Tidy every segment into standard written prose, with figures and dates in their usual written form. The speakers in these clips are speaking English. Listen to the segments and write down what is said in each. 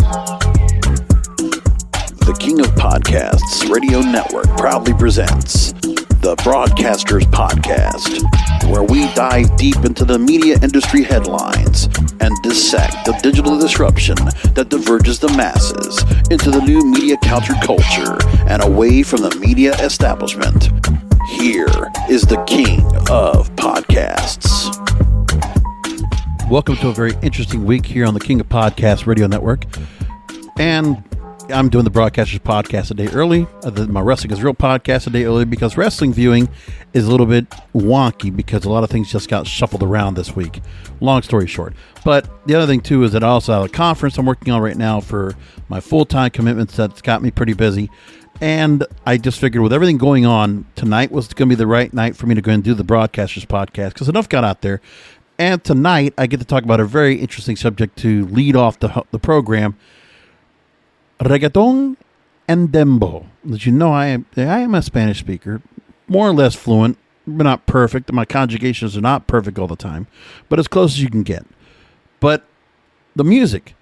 The King of Podcasts Radio Network proudly presents the Broadcasters Podcast, where we dive deep into the media industry headlines and dissect the digital disruption that diverges the masses into the new media counterculture and away from the media establishment. Here is the King of Podcasts. Welcome to a very interesting week here on the King of Podcasts Radio Network. And I'm doing the Broadcasters Podcast a day early. My Wrestling is Real podcast a day early because wrestling viewing is a little bit wonky because a lot of things just got shuffled around this week. Long story short. But the other thing, too, is that I also have a conference I'm working on right now for my full-time commitments that's got me pretty busy. And I just figured with everything going on, tonight was going to be the right night for me to go and do the Broadcasters Podcast because enough got out there. And tonight, I get to talk about a very interesting subject to lead off the program, Reggaeton and Dembow. As you know, I am a Spanish speaker, more or less fluent, but not perfect. My conjugations are not perfect all the time, but as close as you can get. But the music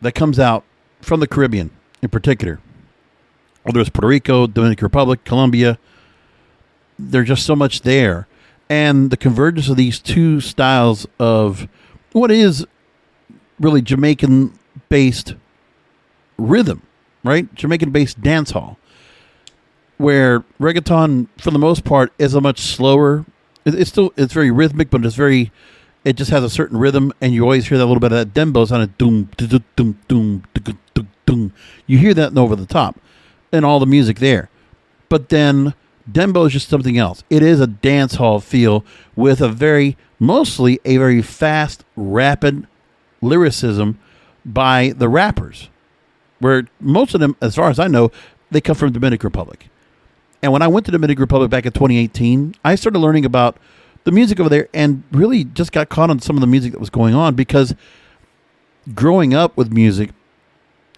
that comes out from the Caribbean in particular, whether it's Puerto Rico, Dominican Republic, Colombia, there's just so much there. And the convergence of these two styles of what is really Jamaican-based rhythm, right? Jamaican-based dance hall, where reggaeton, for the most part, is a much slower. It's very rhythmic, but it just has a certain rhythm, and you always hear that little bit of that dembow sound of doom, doom, doom, doom, doom. You hear that over the top, and all the music there. But then dembow is just something else. It is a dance hall feel with mostly a very fast, rapid lyricism by the rappers, where most of them, as far as I know, they come from Dominican Republic. And when I went to Dominican Republic back in 2018, I started learning about the music over there and really just got caught on some of the music that was going on because growing up with music,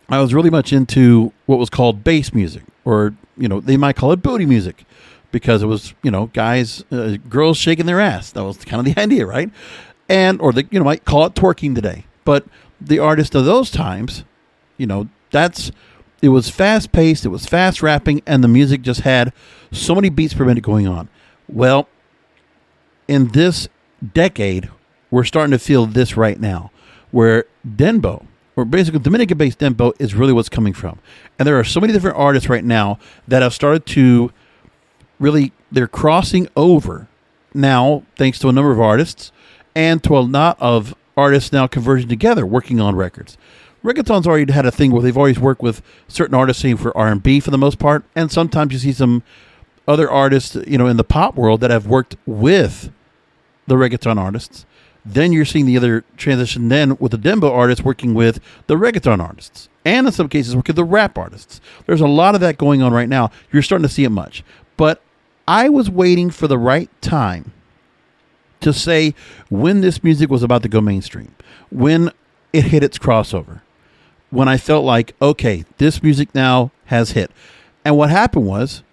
I was really much into what was called bass music, or, they might call it booty music because it was, guys, girls shaking their ass. That was kind of the idea, right? Or they, might call it twerking today. But the artist of those times, it was fast paced, it was fast rapping, and the music just had so many beats per minute going on. Well, in this decade, we're starting to feel this right now, where Dembow, or basically Dominican-based Dembow, is really what's coming from. And there are so many different artists right now that have started to really, they're crossing over now, thanks to a number of artists, and to a lot of artists now converging together, working on records. Reggaeton's already had a thing where they've always worked with certain artists, say for R&B for the most part, and sometimes you see some other artists, in the pop world that have worked with the reggaeton artists. Then you're seeing the other transition then with the Dembow artists working with the reggaeton artists, and in some cases working with the rap artists. There's a lot of that going on right now. You're starting to see it much. But I was waiting for the right time to say when this music was about to go mainstream, when it hit its crossover, when I felt like, okay, this music now has hit. And what happened was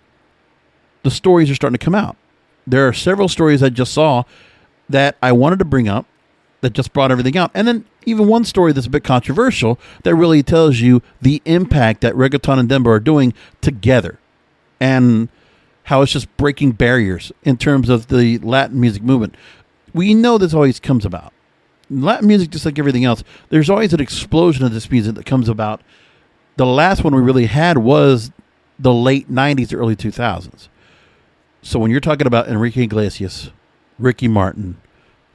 the stories are starting to come out. There are several stories I just saw that I wanted to bring up that just brought everything out. And then even one story that's a bit controversial that really tells you the impact that Reggaeton and Dembow are doing together and how it's just breaking barriers in terms of the Latin music movement. We know this always comes about. Latin music, just like everything else, there's always an explosion of this music that comes about. The last one we really had was the late 90s, early 2000s. So when you're talking about Enrique Iglesias, Ricky Martin,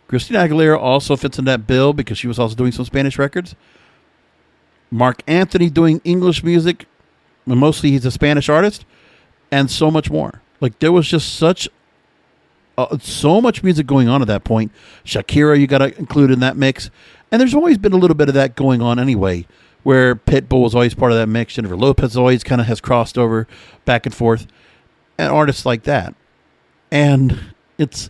Christina Aguilera also fits in that bill because she was also doing some Spanish records. Mark Anthony doing English music, mostly he's a Spanish artist, and so much more. Like there was just so much music going on at that point. Shakira, you got to include in that mix. And there's always been a little bit of that going on anyway, where Pitbull was always part of that mix. Jennifer Lopez always kind of has crossed over back and forth, and artists like that. And it's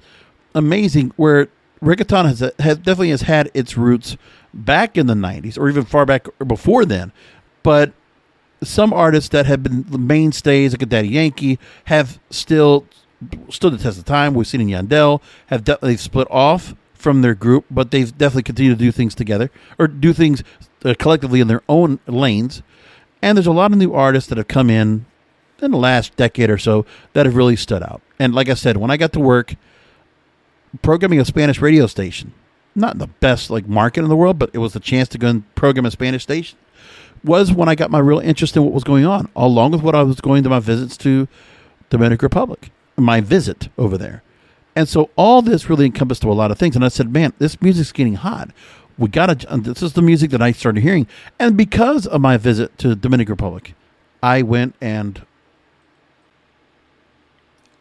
amazing where reggaeton has definitely had its roots back in the 90s or even far back or before then. But some artists that have been the mainstays, like a Daddy Yankee, have still stood the test of time. We've seen in Yandel, they've split off from their group, but they've definitely continued to do things together or do things collectively in their own lanes. And there's a lot of new artists that have come in the last decade or so that have really stood out. And like I said, when I got to work programming a Spanish radio station, not the best like market in the world, but it was a chance to go and program a Spanish station, was when I got my real interest in what was going on, along with what I was going to my visits to Dominican Republic, my visit over there. And so all this really encompassed to a lot of things. And I said, man, this music's getting hot. This is the music that I started hearing. And because of my visit to Dominican Republic, I went and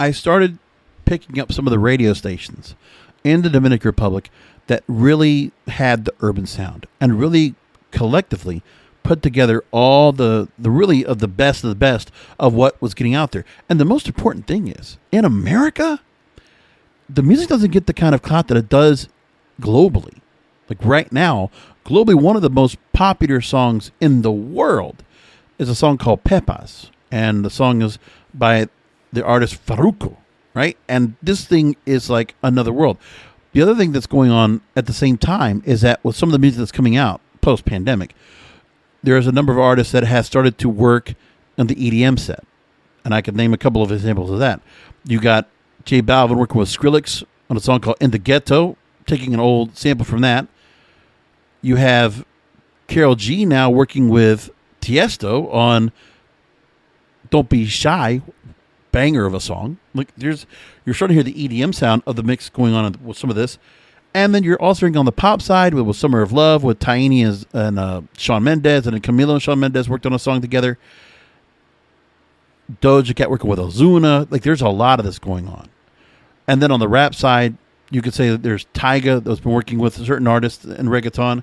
I started picking up some of the radio stations in the Dominican Republic that really had the urban sound and really collectively put together all the really of the best of what was getting out there. And the most important thing is, in America, the music doesn't get the kind of clout that it does globally. Like right now, globally, one of the most popular songs in the world is a song called Pepas. And the song is by the artist Farruko, right? And this thing is like another world. The other thing that's going on at the same time is that with some of the music that's coming out post-pandemic, there's a number of artists that have started to work on the EDM set. And I could name a couple of examples of that. You got J Balvin working with Skrillex on a song called In the Ghetto, taking an old sample from that. You have Karol G now working with Tiesto on Don't Be Shy, banger of a song. Like you're starting to hear the EDM sound of the mix going on with some of this. And then you're also hearing on the pop side with Summer of Love with Tiny and Shawn Mendes, and then Camilo and Shawn Mendes worked on a song together. Doja Cat working with Ozuna. Like there's a lot of this going on. And then on the rap side, you could say that there's Tyga that's been working with certain artists in reggaeton.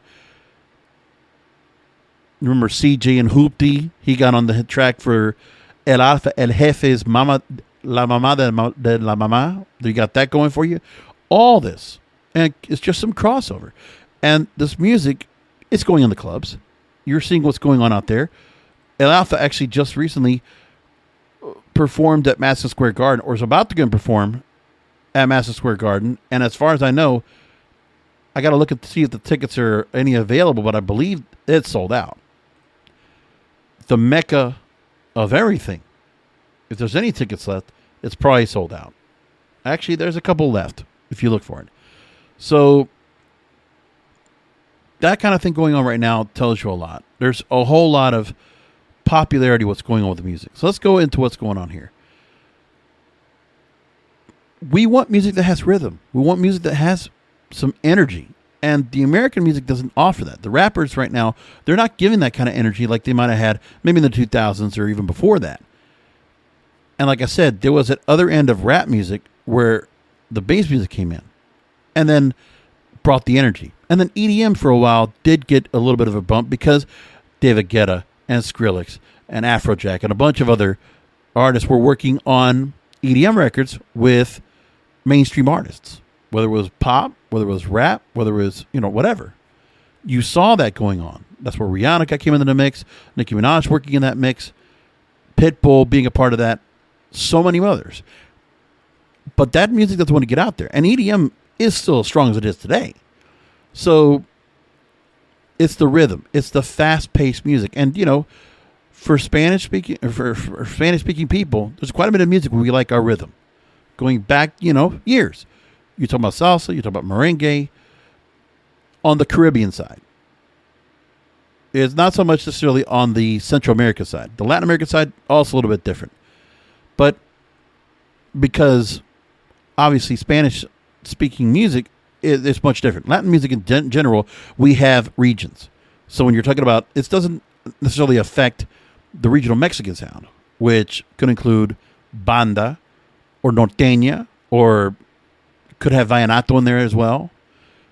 Remember CJ and Hoopty? He got on the hit track for El Alfa, El Jefe's Mama, La Mama de la Mama. You got that going for you. All this. And it's just some crossover. And this music, it's going in the clubs. You're seeing what's going on out there. El Alfa actually just recently performed at Madison Square Garden, or is about to go and perform at Madison Square Garden. And as far as I know, I got to look to see if the tickets are any available, but I believe it's sold out. The mecca of everything. If there's any tickets left, it's probably sold out. Actually, there's a couple left if you look for it. So that kind of thing going on right now tells you a lot. There's a whole lot of popularity what's going on with the music. So let's go into what's going on here. We want music that has rhythm. We want music that has some energy. And the American music doesn't offer that. The rappers right now, they're not giving that kind of energy like they might have had maybe in the 2000s or even before that. And like I said, there was that other end of rap music where the bass music came in and then brought the energy. And then EDM for a while did get a little bit of a bump because David Guetta and Skrillex and Afrojack and a bunch of other artists were working on EDM records with mainstream artists, whether it was pop, whether it was rap, whether it was, whatever. You saw that going on. That's where Rihanna came into the mix, Nicki Minaj working in that mix, Pitbull being a part of that, so many others. But that music doesn't want to get out there. And EDM is still as strong as it is today. So it's the rhythm. It's the fast-paced music. And, for Spanish-speaking people, there's quite a bit of music where we like our rhythm. Going back, years. You're talking about salsa, you're talking about merengue. On the Caribbean side. It's not so much necessarily on the Central America side. The Latin American side, also a little bit different. But because obviously Spanish-speaking music is much different. Latin music in general, we have regions. So when you're talking about, it doesn't necessarily affect the regional Mexican sound, which could include banda or norteña, or could have vallenato in there as well,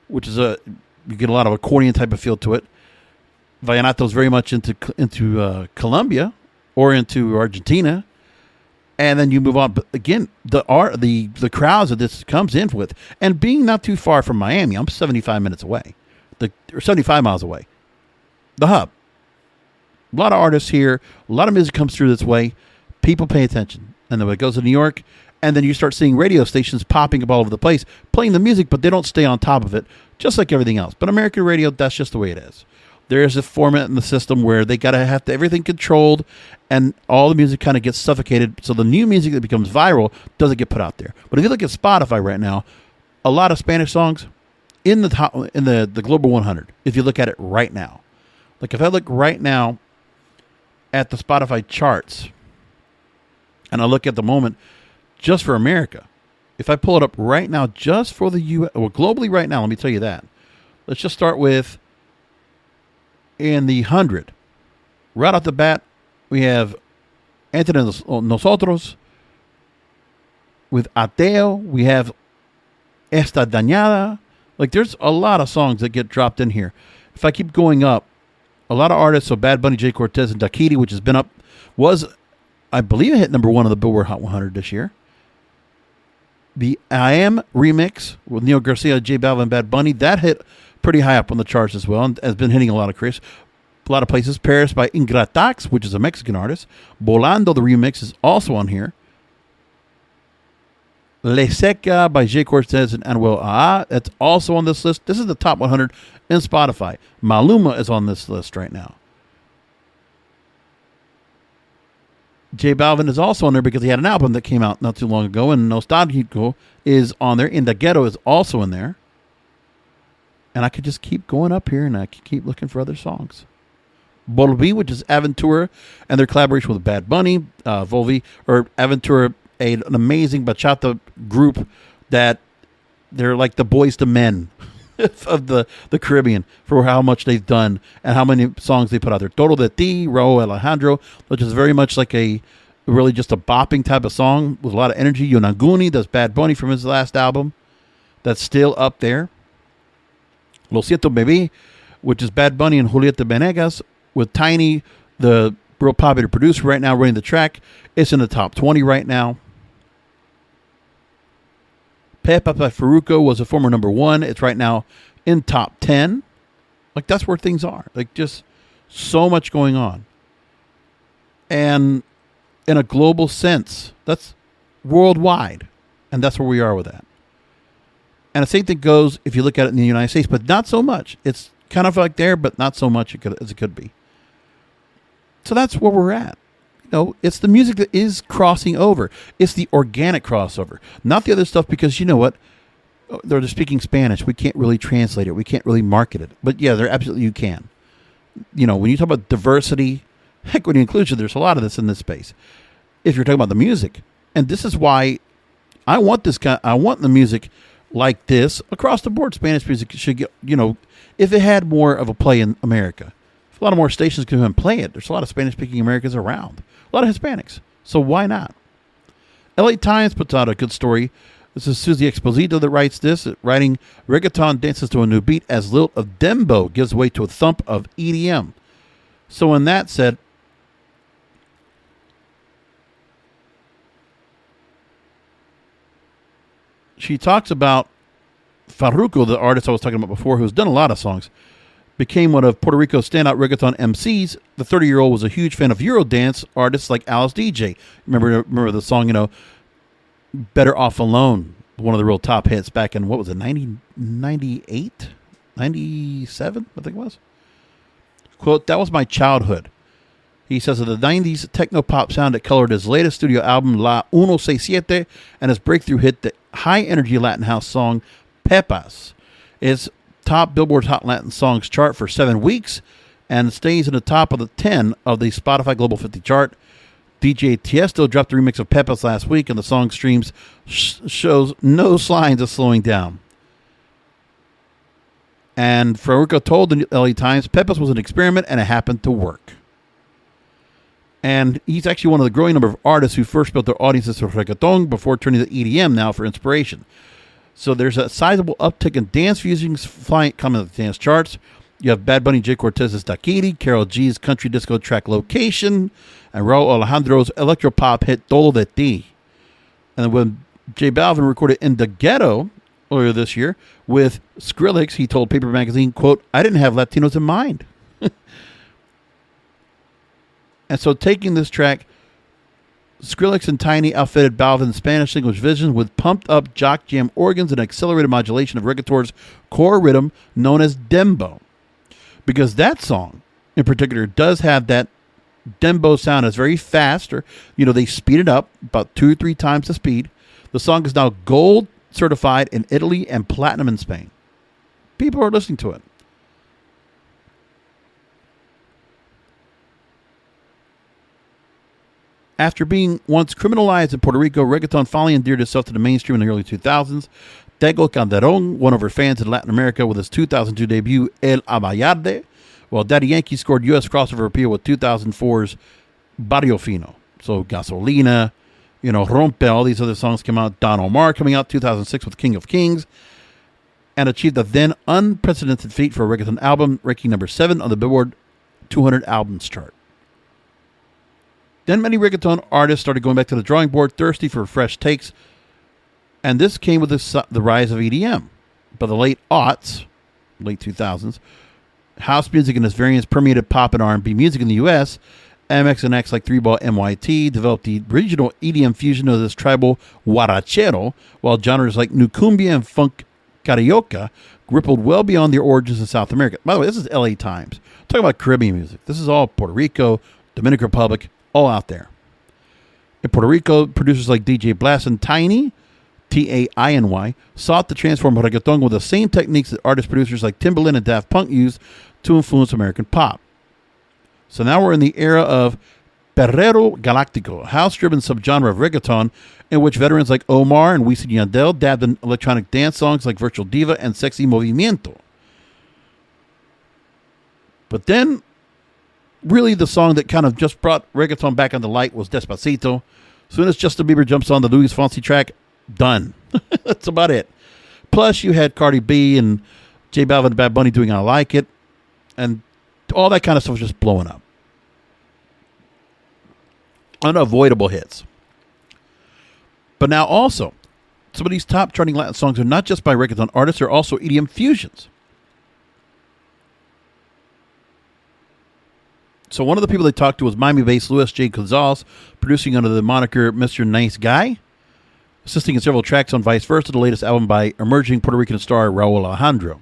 which is you get a lot of accordion type of feel to it. Vallenato is very much into Colombia or into Argentina, and then you move on. But again, the crowds that this comes in with, and being not too far from Miami, I'm 75 minutes away, or 75 miles away. The hub. A lot of artists here, a lot of music comes through this way. People pay attention, and then when it goes to New York. And then you start seeing radio stations popping up all over the place, playing the music, but they don't stay on top of it, just like everything else. But American radio, that's just the way it is. There's a format in the system where they got to have everything controlled, and all the music kind of gets suffocated. So the new music that becomes viral doesn't get put out there. But if you look at Spotify right now, a lot of Spanish songs in the top, in the Global 100. If you look at it right now, like if I look right now at the Spotify charts, and I look at the moment just for America, if I pull it up right now just for the U.S., well, globally right now, let me tell you that. Let's just start with in the 100. Right off the bat, we have Entre Nosotros with Ateo. We have Esta Dañada. Like, there's a lot of songs that get dropped in here. If I keep going up, a lot of artists, so Bad Bunny, Jay Cortez, and Dakiti, which has been up, was, I believe, it hit number 1 on the Billboard Hot 100 this year. The I Am remix with Neil Garcia, J Balvin, Bad Bunny, that hit pretty high up on the charts as well, and has been hitting a lot of places. Paris by Ingratax, which is a Mexican artist. Volando, the remix, is also on here. Le Seca by Jay Cortez and Anuel AA, that's also on this list. This is the top 100 in Spotify. Maluma is on this list right now. J Balvin is also on there because he had an album that came out not too long ago, and Nostalgico is on there. In the Ghetto is also in there. And I could just keep going up here, and I could keep looking for other songs. Volvi, which is Aventura, and their collaboration with Bad Bunny. Volvi, or Aventura, an amazing bachata group that they're like the Boys to Men of the Caribbean for how much they've done and how many songs they put out there. Todo de Ti, Raúl Alejandro, which is very much like really just a bopping type of song with a lot of energy. Yonaguni, that's Bad Bunny from his last album. That's still up there. Lo Siento Bebé, which is Bad Bunny and Julieta Venegas with Tiny, the real popular producer right now running the track. It's in the top 20 right now. Pepa by Farruko was a former number 1. It's right now in top 10. Like, that's where things are. Like, just so much going on. And in a global sense, that's worldwide. And that's where we are with that. And the same thing goes if you look at it in the United States, but not so much. It's kind of like there, but not so much as it could be. So that's where we're at. You know, it's the music that is crossing over. It's the organic crossover, not the other stuff, because you know what? They're speaking Spanish. We can't really translate it. We can't really market it. But yeah, you can. You know, when you talk about diversity, equity, inclusion, there's a lot of this in this space. If you're talking about the music, and this is why I want the music like this across the board. Spanish music should get, you know, if it had more of a play in America, if a lot of more stations could even play it. There's a lot of Spanish-speaking Americans around, a lot of Hispanics. So why not? LA Times puts out a good story. This is Susie Exposito that writes this, writing reggaeton dances to a new beat as lilt of Dembow gives way to a thump of EDM. So in that said, she talks about Farruko, the artist I was talking about before, who's done a lot of songs, became one of Puerto Rico's standout reggaeton MCs. The 30-year-old was a huge fan of Eurodance artists like Alice DJ. Remember the song, you know, Better Off Alone, one of the real top hits back in, what was it, 98? 97, I think it was. Quote, that was my childhood. He says of the 90s techno-pop sound that colored his latest studio album, La 167, and his breakthrough hit, the high-energy Latin house song, Pepas. It's top Billboard Hot Latin Songs chart for 7 weeks and stays in the top of the 10 of the Spotify Global 50 chart. DJ Tiesto dropped the remix of Pepas last week, and the song streams shows no signs of slowing down. And Farruko told the LA Times, Pepas was an experiment and it happened to work. And he's actually one of the growing number of artists who first built their audiences for reggaeton before turning to EDM now for inspiration. So there's a sizable uptick in dance music's coming to the dance charts. You have Bad Bunny, Jay Cortez's Dakiti, Karol G's country disco track Location, and Raúl Alejandro's electropop hit Todo de Ti. And when J Balvin recorded In the Ghetto earlier this year with Skrillex, he told Paper Magazine, quote, I didn't have Latinos in mind. And so taking this track, Skrillex and Tiny outfitted Balvin's Spanish language vision with pumped up jock jam organs and accelerated modulation of reggaeton's core rhythm known as Dembow. because that song in particular does have that dembow sound. It's very fast, or they speed it up about 2 or 3 times the speed. The song is now gold certified in Italy and platinum in Spain. People are listening to it. After being once criminalized in Puerto Rico, reggaeton finally endeared itself to the mainstream in the early 2000s. Tego Calderón won over fans in Latin America with his 2002 debut, El Abayarde, while Daddy Yankee scored U.S. crossover appeal with 2004's Barrio Fino. So Gasolina, Rompe, all these other songs came out. Don Omar coming out 2006 with King of Kings, and achieved a then unprecedented feat for a reggaeton album, ranking number 7 on the Billboard 200 albums chart. Then many reggaeton artists started going back to the drawing board, thirsty for fresh takes, and this came with the rise of EDM. By the late aughts, late 2000s, house music and its variants permeated pop and R&B music in the U.S. MX and X, like 3-Ball NYT, developed the original EDM fusion of this tribal guarachero, while genres like new cumbia and funk carioca rippled well beyond their origins in South America. By the way, this is LA Times. I'm talking about Caribbean music. This is all Puerto Rico, Dominican Republic, all out there. In Puerto Rico, producers like DJ Blast and Tiny, Tayny, sought to transform reggaeton with the same techniques that artist-producers like Timbaland and Daft Punk used to influence American pop. So now we're in the era of Perrero Galáctico, a house-driven subgenre of reggaeton in which veterans like Omar and Wisin y Yandel dabbed in electronic dance songs like Virtual Diva and Sexy Movimiento. But then, really the song that kind of just brought reggaeton back into light was Despacito. As soon as Justin Bieber jumps on the Luis Fonsi track, done. That's about it. Plus, you had Cardi B and J Balvin and Bad Bunny doing I Like It, and all that kind of stuff was just blowing up. Unavoidable hits. But now also, some of these top charting Latin songs are not just by reggaeton artists, they're also EDM fusions. So one of the people they talked to was Miami-based Luis J. Gonzalez, producing under the moniker Mr. Nice Guy, assisting in several tracks on Vice Versa, the latest album by emerging Puerto Rican star Raul Alejandro.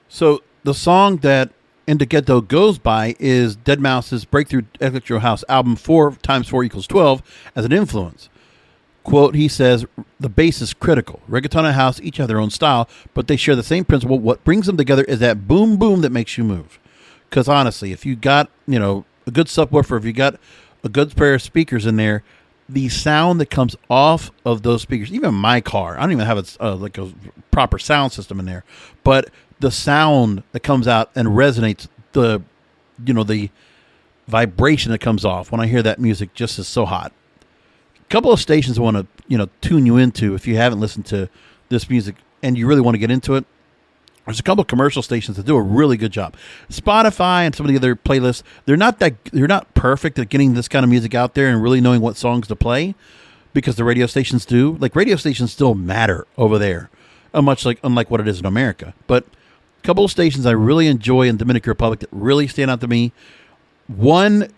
So the song that Indigetto goes by is Deadmau5's breakthrough electro house album 4 times 4 equals 12 as an influence. Quote, he says, the bass is critical. Reggaeton and house each have their own style, but they share the same principle. What brings them together is that boom boom that makes you move. Because honestly, if you got, a good subwoofer, if you got a good pair of speakers in there, the sound that comes off of those speakers, even my car, I don't even have like a proper sound system in there, but the sound that comes out and resonates, the vibration that comes off when I hear that music just is so hot. A couple of stations I want to, tune you into if you haven't listened to this music and you really want to get into it. There's a couple of commercial stations that do a really good job. Spotify and some of the other playlists, they're not perfect at getting this kind of music out there and really knowing what songs to play, because the radio stations do. Like, radio stations still matter over there, unlike what it is in America. But a couple of stations I really enjoy in Dominican Republic that really stand out to me. One,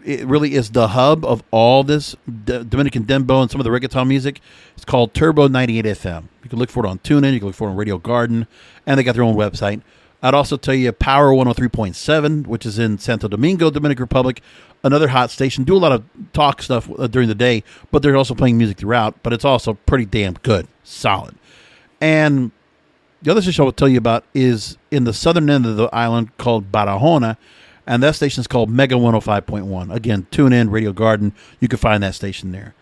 it really is the hub of all this Dominican Dembow and some of the reggaeton music. It's called Turbo 98 FM. You can look for it on TuneIn. You can look for it on Radio Garden. And they got their own website. I'd also tell you Power 103.7, which is in Santo Domingo, Dominican Republic. Another hot station. Do a lot of talk stuff during the day, but they're also playing music throughout. But it's also pretty damn good. Solid. And the other station I will tell you about is in the southern end of the island called Barahona. And that station is called Mega 105.1. Again, tune in, Radio Garden. You can find that station there.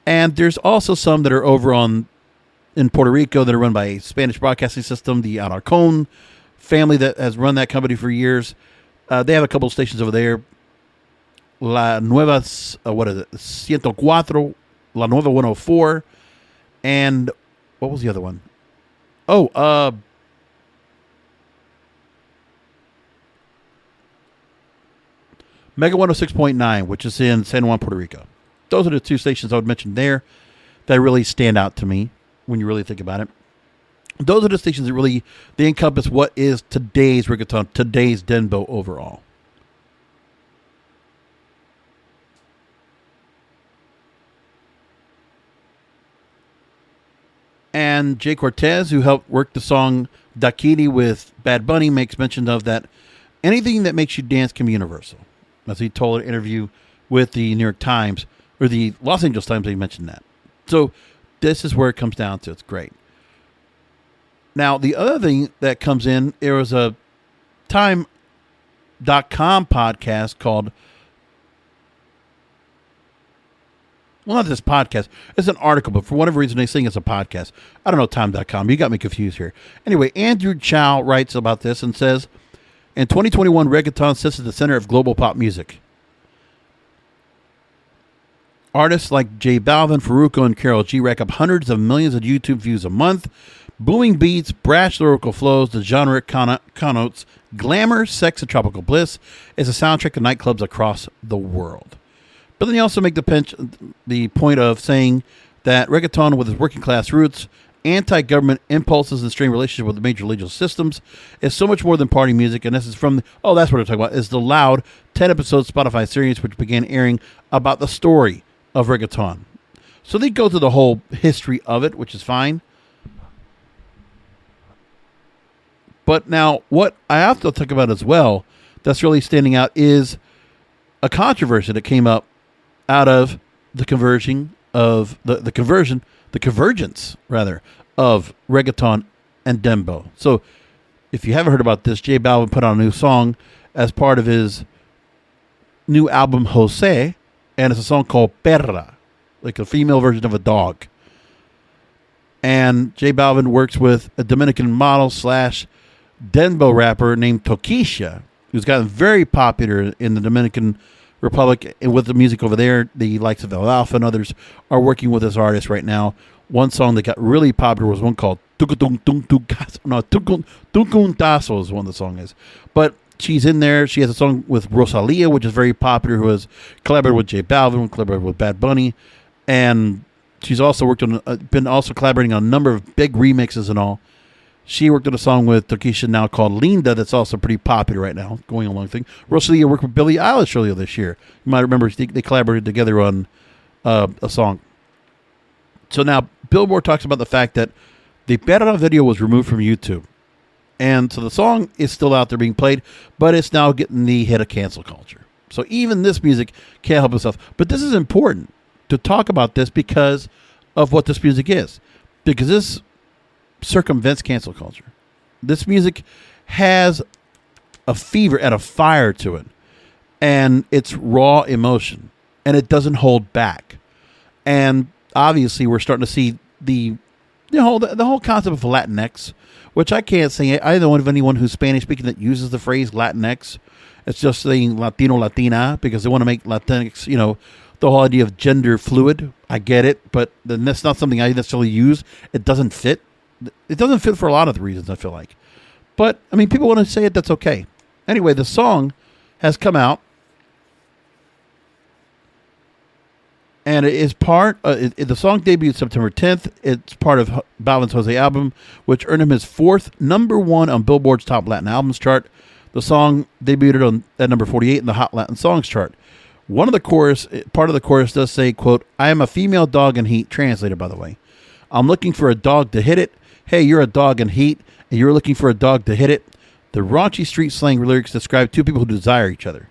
And there's also some that are over in Puerto Rico that are run by a Spanish broadcasting system, the Alarcón family that has run that company for years. They have a couple of stations over there. La Nueva, 104, La Nueva 104. And what was the other one? Mega 106.9, which is in San Juan, Puerto Rico. Those are the two stations I would mention there that really stand out to me when you really think about it. Those are the stations that really, they encompass what is today's reggaeton, today's Dembow overall. And Jay Cortez, who helped work the song Dakini with Bad Bunny, makes mention of that anything that makes you dance can be universal. As he told an interview with the New York Times, or the Los Angeles Times, he mentioned that. So this is where it comes down to. It's great. Now, the other thing that comes in, there was a Time.com podcast called, well, not this podcast. It's an article, but for whatever reason, they think it's a podcast. I don't know, Time.com. You got me confused here. Anyway, Andrew Chow writes about this and says, in 2021, reggaeton sits at the center of global pop music. Artists like J Balvin, Farruko, and Karol G rack up hundreds of millions of YouTube views a month. Booming beats, brash lyrical flows, the genre connotes glamour, sex, and tropical bliss is a soundtrack to nightclubs across the world. But then they also make the point of saying that reggaeton, with its working class roots, anti-government impulses, and strained relationship with the major legal systems, is so much more than party music. And this is from, that's what they're talking about, is the Loud 10-episode Spotify series, which began airing about the story of reggaeton. So they go through the whole history of it, which is fine. But now, what I have to talk about as well that's really standing out is a controversy that came up out of the convergence of reggaeton and dembow. So if you haven't heard about this, J Balvin put out a new song as part of his new album Jose, and it's a song called Perra, like a female version of a dog. And J Balvin works with a Dominican model / dembow rapper named Tokischa, who's gotten very popular in the Dominican Republic, and with the music over there. The likes of Alfa and others are working with this artist right now. One song that got really popular was one called Tucuntazo is one of the song is. But she's in there. She has a song with Rosalia, which is very popular, who has collaborated with J Balvin, collaborated with Bad Bunny, and she's also worked on been also collaborating on a number of big remixes and all. She worked on a song with Tokischa now called Linda that's also pretty popular right now, going along thing. Rosalia worked with Billie Eilish earlier this year. You might remember they collaborated together on a song. So now Billboard talks about the fact that the Perra video was removed from YouTube. And so the song is still out there being played, but it's now getting the hit of cancel culture. So even this music can't help itself. But this is important to talk about this because of what this music is. Because this circumvents cancel culture. This music has a fever and a fire to it, and it's raw emotion, and it doesn't hold back. And obviously, we're starting to see the whole concept of Latinx, which I can't say I don't know of anyone who's Spanish speaking that uses the phrase Latinx. It's just saying Latino, Latina, because they want to make Latinx, the whole idea of gender fluid. I get it, but then that's not something I necessarily use. It doesn't fit. It doesn't fit for a lot of the reasons, I feel like. But, I mean, people want to say it, that's okay. Anyway, the song has come out. And it is part, the song debuted September 10th. It's part of Balvin's Jose album, which earned him his 4th #1 on Billboard's Top Latin Albums chart. The song debuted at number 48 in the Hot Latin Songs chart. Part of the chorus does say, quote, "I am a female dog in heat," translated, by the way. "I'm looking for a dog to hit it. Hey, you're a dog in heat, and you're looking for a dog to hit it." The raunchy street slang lyrics describe two people who desire each other.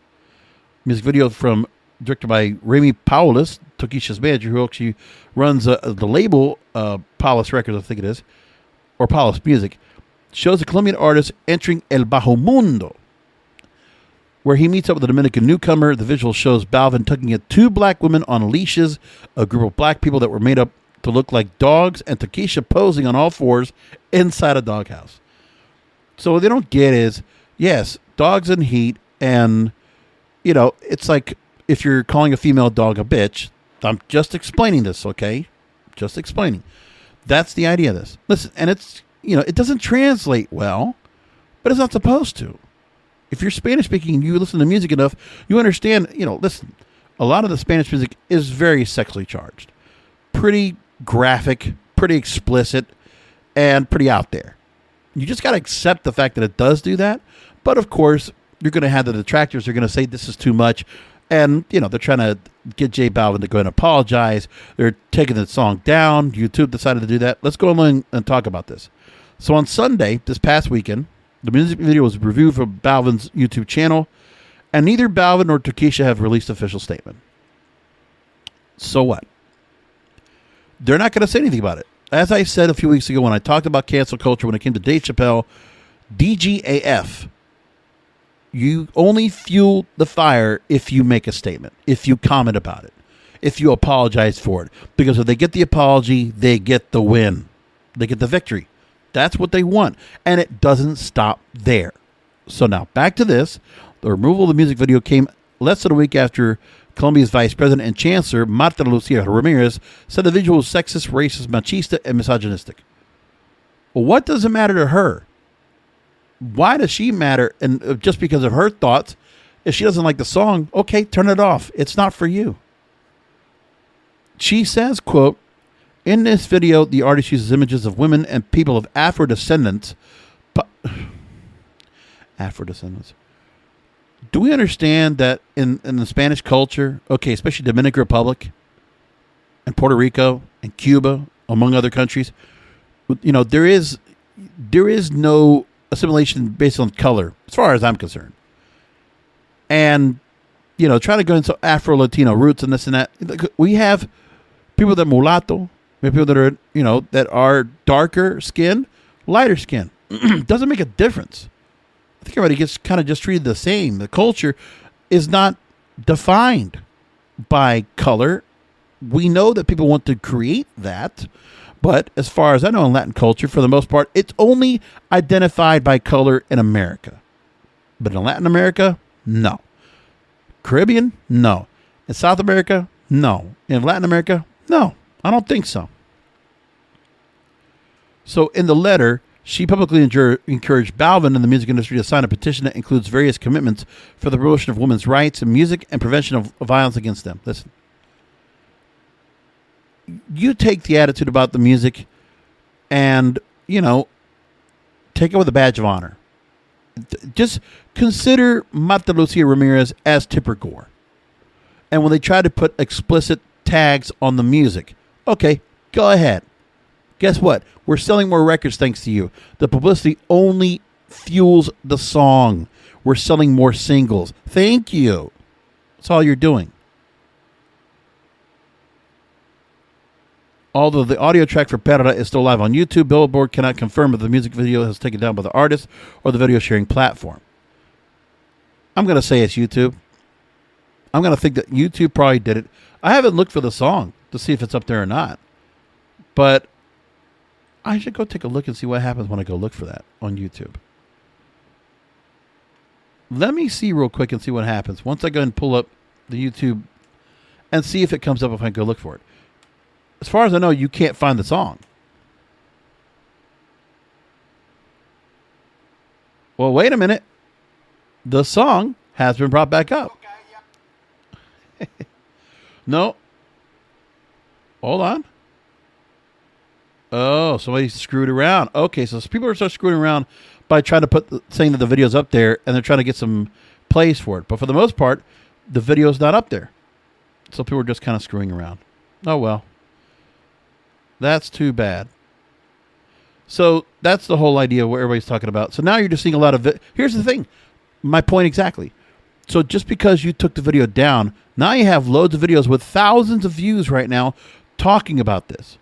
Music video directed by Remy Paulus, Tokischa's manager, who actually runs the label Paulus Records, I think it is, or Paulus Music, shows a Colombian artist entering El Bajo Mundo, where he meets up with a Dominican newcomer. The visual shows Balvin tugging at two black women on leashes, a group of black people that were made up to look like dogs, and Tokischa posing on all fours inside a doghouse. So what they don't get is, yes, dogs in heat, and, it's like if you're calling a female dog a bitch. I'm just explaining this, okay? Just explaining. That's the idea of this. Listen, and it's, it doesn't translate well, but it's not supposed to. If you're Spanish speaking and you listen to music enough, you understand, listen, a lot of the Spanish music is very sexually charged. Pretty graphic, pretty explicit, and pretty out there. You just got to accept the fact that it does do that. But of course, you're going to have the detractors who are going to say this is too much. And, they're trying to get J Balvin to go and apologize. They're taking the song down. YouTube decided to do that. Let's go along and talk about this. So on Sunday, this past weekend, the music video was reviewed from Balvin's YouTube channel, and neither Balvin nor Tokischa have released an official statement. So what? They're not going to say anything about it. As I said a few weeks ago when I talked about cancel culture when it came to Dave Chappelle, DGAF, you only fuel the fire if you make a statement, if you comment about it, if you apologize for it. Because if they get the apology, they get the win. They get the victory. That's what they want. And it doesn't stop there. So now back to this. The removal of the music video came less than a week after Colombia's vice president and chancellor, Marta Lucía Ramirez, said the video was sexist, racist, machista, and misogynistic. Well, what does it matter to her? Why does she matter? And just because of her thoughts, if she doesn't like the song, okay, turn it off. It's not for you. She says, quote, in this video, the artist uses images of women and people of Afro descendants. Afro descendants. Do we understand that in the Spanish culture, okay, especially Dominican Republic and Puerto Rico and Cuba, among other countries, there is no assimilation based on color, as far as I'm concerned. And, trying to go into Afro-Latino roots and this and that. We have people that are mulatto, we have people that are, that are darker skin, lighter skin. Doesn't make a difference. I think everybody gets kind of just treated the same. The culture is not defined by color. We know that people want to create that. But as far as I know in Latin culture, for the most part, it's only identified by color in America. But in Latin America, no. Caribbean, no. In South America, no. In Latin America, no. I don't think so. So in the letter, she publicly encouraged Balvin and the music industry to sign a petition that includes various commitments for the promotion of women's rights in music and prevention of violence against them. Listen. You take the attitude about the music and, take it with a badge of honor. Just consider Marta Lucía Ramirez as Tipper Gore. And when they try to put explicit tags on the music, okay, go ahead. Guess what? We're selling more records thanks to you. The publicity only fuels the song. We're selling more singles. Thank you. That's all you're doing. Although the audio track for Perra is still live on YouTube, Billboard cannot confirm if the music video has taken down by the artist or the video sharing platform. I'm going to say it's YouTube. I'm going to think that YouTube probably did it. I haven't looked for the song to see if it's up there or not. But I should go take a look and see what happens when I go look for that on YouTube. Let me see real quick and see what happens once I go and pull up the YouTube and see if it comes up if I go look for it. As far as I know, you can't find the song. Well, wait a minute. The song has been brought back up. No. Hold on. Oh, somebody screwed around. Okay, so people are start screwing around by trying to saying that the video's up there, and they're trying to get some plays for it. But for the most part, the video's not up there. So people are just kind of screwing around. Oh, well. That's too bad. So that's the whole idea of what everybody's talking about. So now you're just seeing a lot of Here's the thing. My point exactly. So just because you took the video down, now you have loads of videos with thousands of views right now talking about this.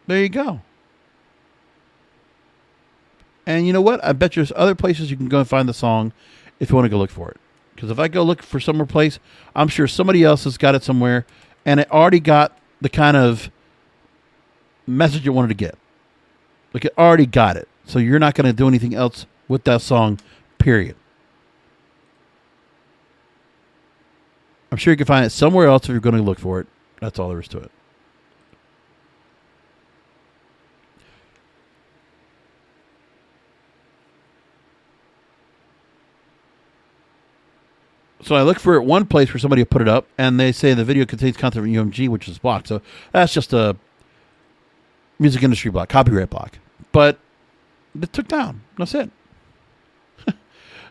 There you go. And you know what? I bet there's other places you can go and find the song if you want to go look for it. Because if I go look for somewhere place, I'm sure somebody else has got it somewhere, and it already got the kind of message you wanted to get. Like it already got it. So you're not going to do anything else with that song, period. I'm sure you can find it somewhere else if you're going to look for it. That's all there is to it. So I look for it one place where somebody put it up, and they say the video contains content from UMG, which is blocked. So that's just a music industry block, copyright block. But it took down. That's it.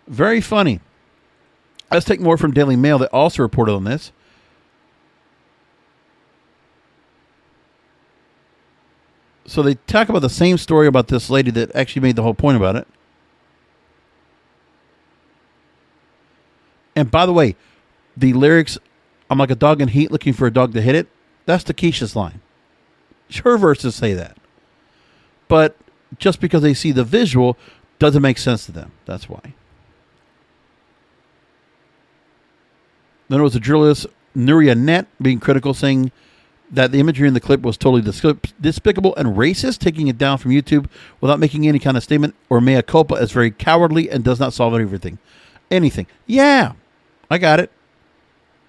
Very funny. Let's take more from Daily Mail that also reported on this. So they talk about the same story about this lady that actually made the whole point about it. And by the way, the lyrics, I'm like a dog in heat looking for a dog to hit it. That's Tokischa's line. Her verses say that. But just because they see the visual doesn't make sense to them. That's why. Then it was a journalist, Nuria Net, being critical, saying that the imagery in the clip was totally despicable and racist. Taking it down from YouTube without making any kind of statement or mea culpa is very cowardly and does not solve anything. Yeah, I got it.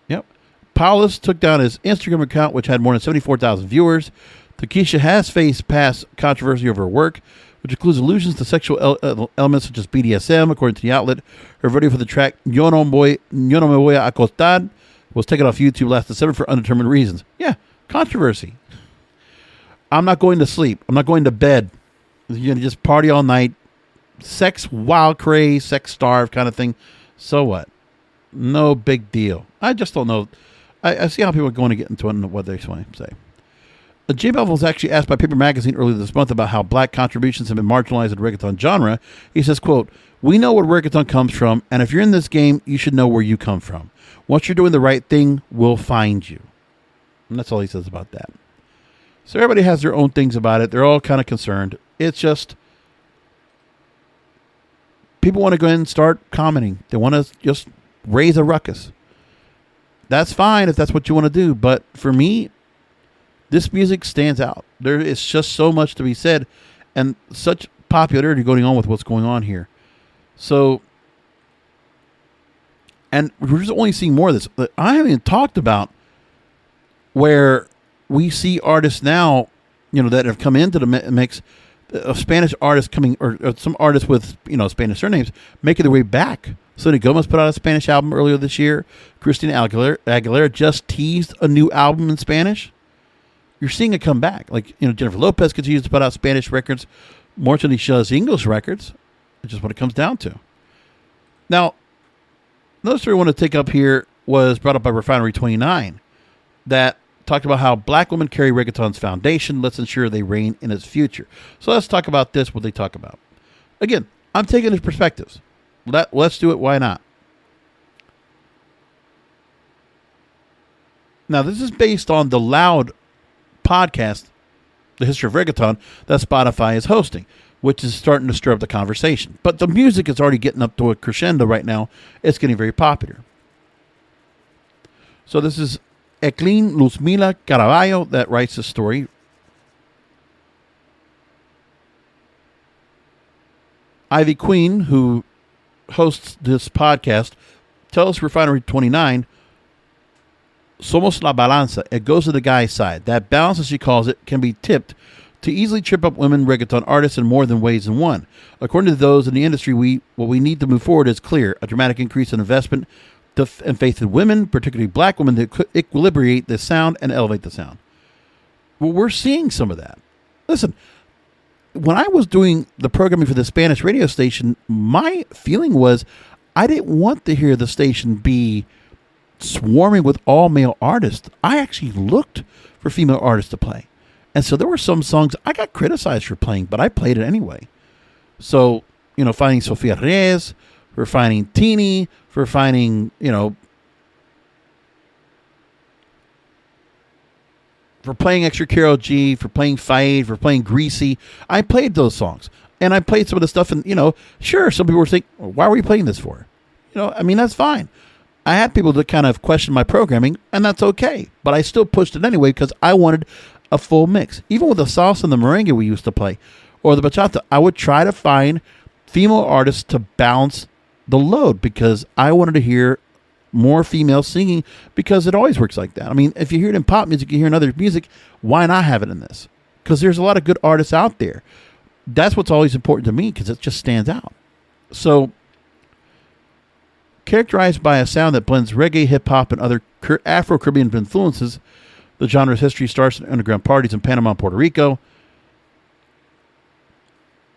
Yep. Paulus took down his Instagram account, which had more than 74,000 viewers. Tokischa has faced past controversy over her work, which includes allusions to sexual elements such as BDSM, according to the outlet. Her video for the track Yo no me voy a acostar was taken off YouTube last December for undetermined reasons. Yeah, controversy. I'm not going to sleep. I'm not going to bed. You're going to just party all night. Sex wild craze, sex starved kind of thing. So what? No big deal. I just don't know. I see how people are going to get into it and what they want to say. J Balvin was actually asked by Paper Magazine earlier this month about how black contributions have been marginalized in the reggaeton genre. He says, quote, "We know where reggaeton comes from, and if you're in this game, you should know where you come from. Once you're doing the right thing, we'll find you." And that's all he says about that. So everybody has their own things about it. They're all kind of concerned. It's just people want to go ahead and start commenting. They want to just raise a ruckus. That's fine if that's what you want to do. But for me, this music stands out. There is just so much to be said and such popularity going on with what's going on here. So, and we're just only seeing more of this. I haven't even talked about where we see artists now, that have come into the mix, Spanish artists coming, or some artists with, Spanish surnames, making their way back. Selena Gomez put out a Spanish album earlier this year. Christina Aguilera just teased a new album in Spanish. You're seeing it come back. Like, Jennifer Lopez continues to put out Spanish records more than she does English records. It's just what it comes down to. Now, another story I want to take up here was brought up by Refinery 29 that talked about how black women carry reggaeton's foundation. Let's ensure they reign in its future. So let's talk about this, what they talk about. Again, I'm taking his perspectives. Let's do it. Why not? Now, this is based on the Loud podcast, The History of Reggaeton, that Spotify is hosting, which is starting to stir up the conversation. But the music is already getting up to a crescendo right now. It's getting very popular. So this is Eclin Luzmila Caraballo that writes the story. Ivy Queen, who hosts this podcast, tells Refinery 29, "Somos la balanza." It goes to the guy's side. That balance, as she calls it, can be tipped to easily trip up women reggaeton artists in more than ways than one. According to those in the industry, what we need to move forward is clear: a dramatic increase in investment and faith in women, particularly black women, to equilibrate the sound and elevate the sound. Well, we're seeing some of that. Listen, when I was doing the programming for the Spanish radio station, my feeling was I didn't want to hear the station be swarming with all male artists. I actually looked for female artists to play. And so there were some songs I got criticized for playing, but I played it anyway. So, finding Sofia Reyes, for finding Tini, for finding, for playing extra Karol G, for playing Fade, for playing Greasy. I played those songs. And I played some of the stuff and, sure, some people were thinking, why were you playing this for? That's fine. I had people that kind of question my programming, and that's okay. But I still pushed it anyway because I wanted a full mix. Even with the salsa and the merengue we used to play, or the bachata, I would try to find female artists to balance the load because I wanted to hear more female singing because it always works like that. I mean, if you hear it in pop music, you hear in other music, why not have it in this? Because there's a lot of good artists out there. That's what's always important to me because it just stands out. So, characterized by a sound that blends reggae, hip-hop, and other Afro-Caribbean influences, the genre's history starts in underground parties in Panama and Puerto Rico.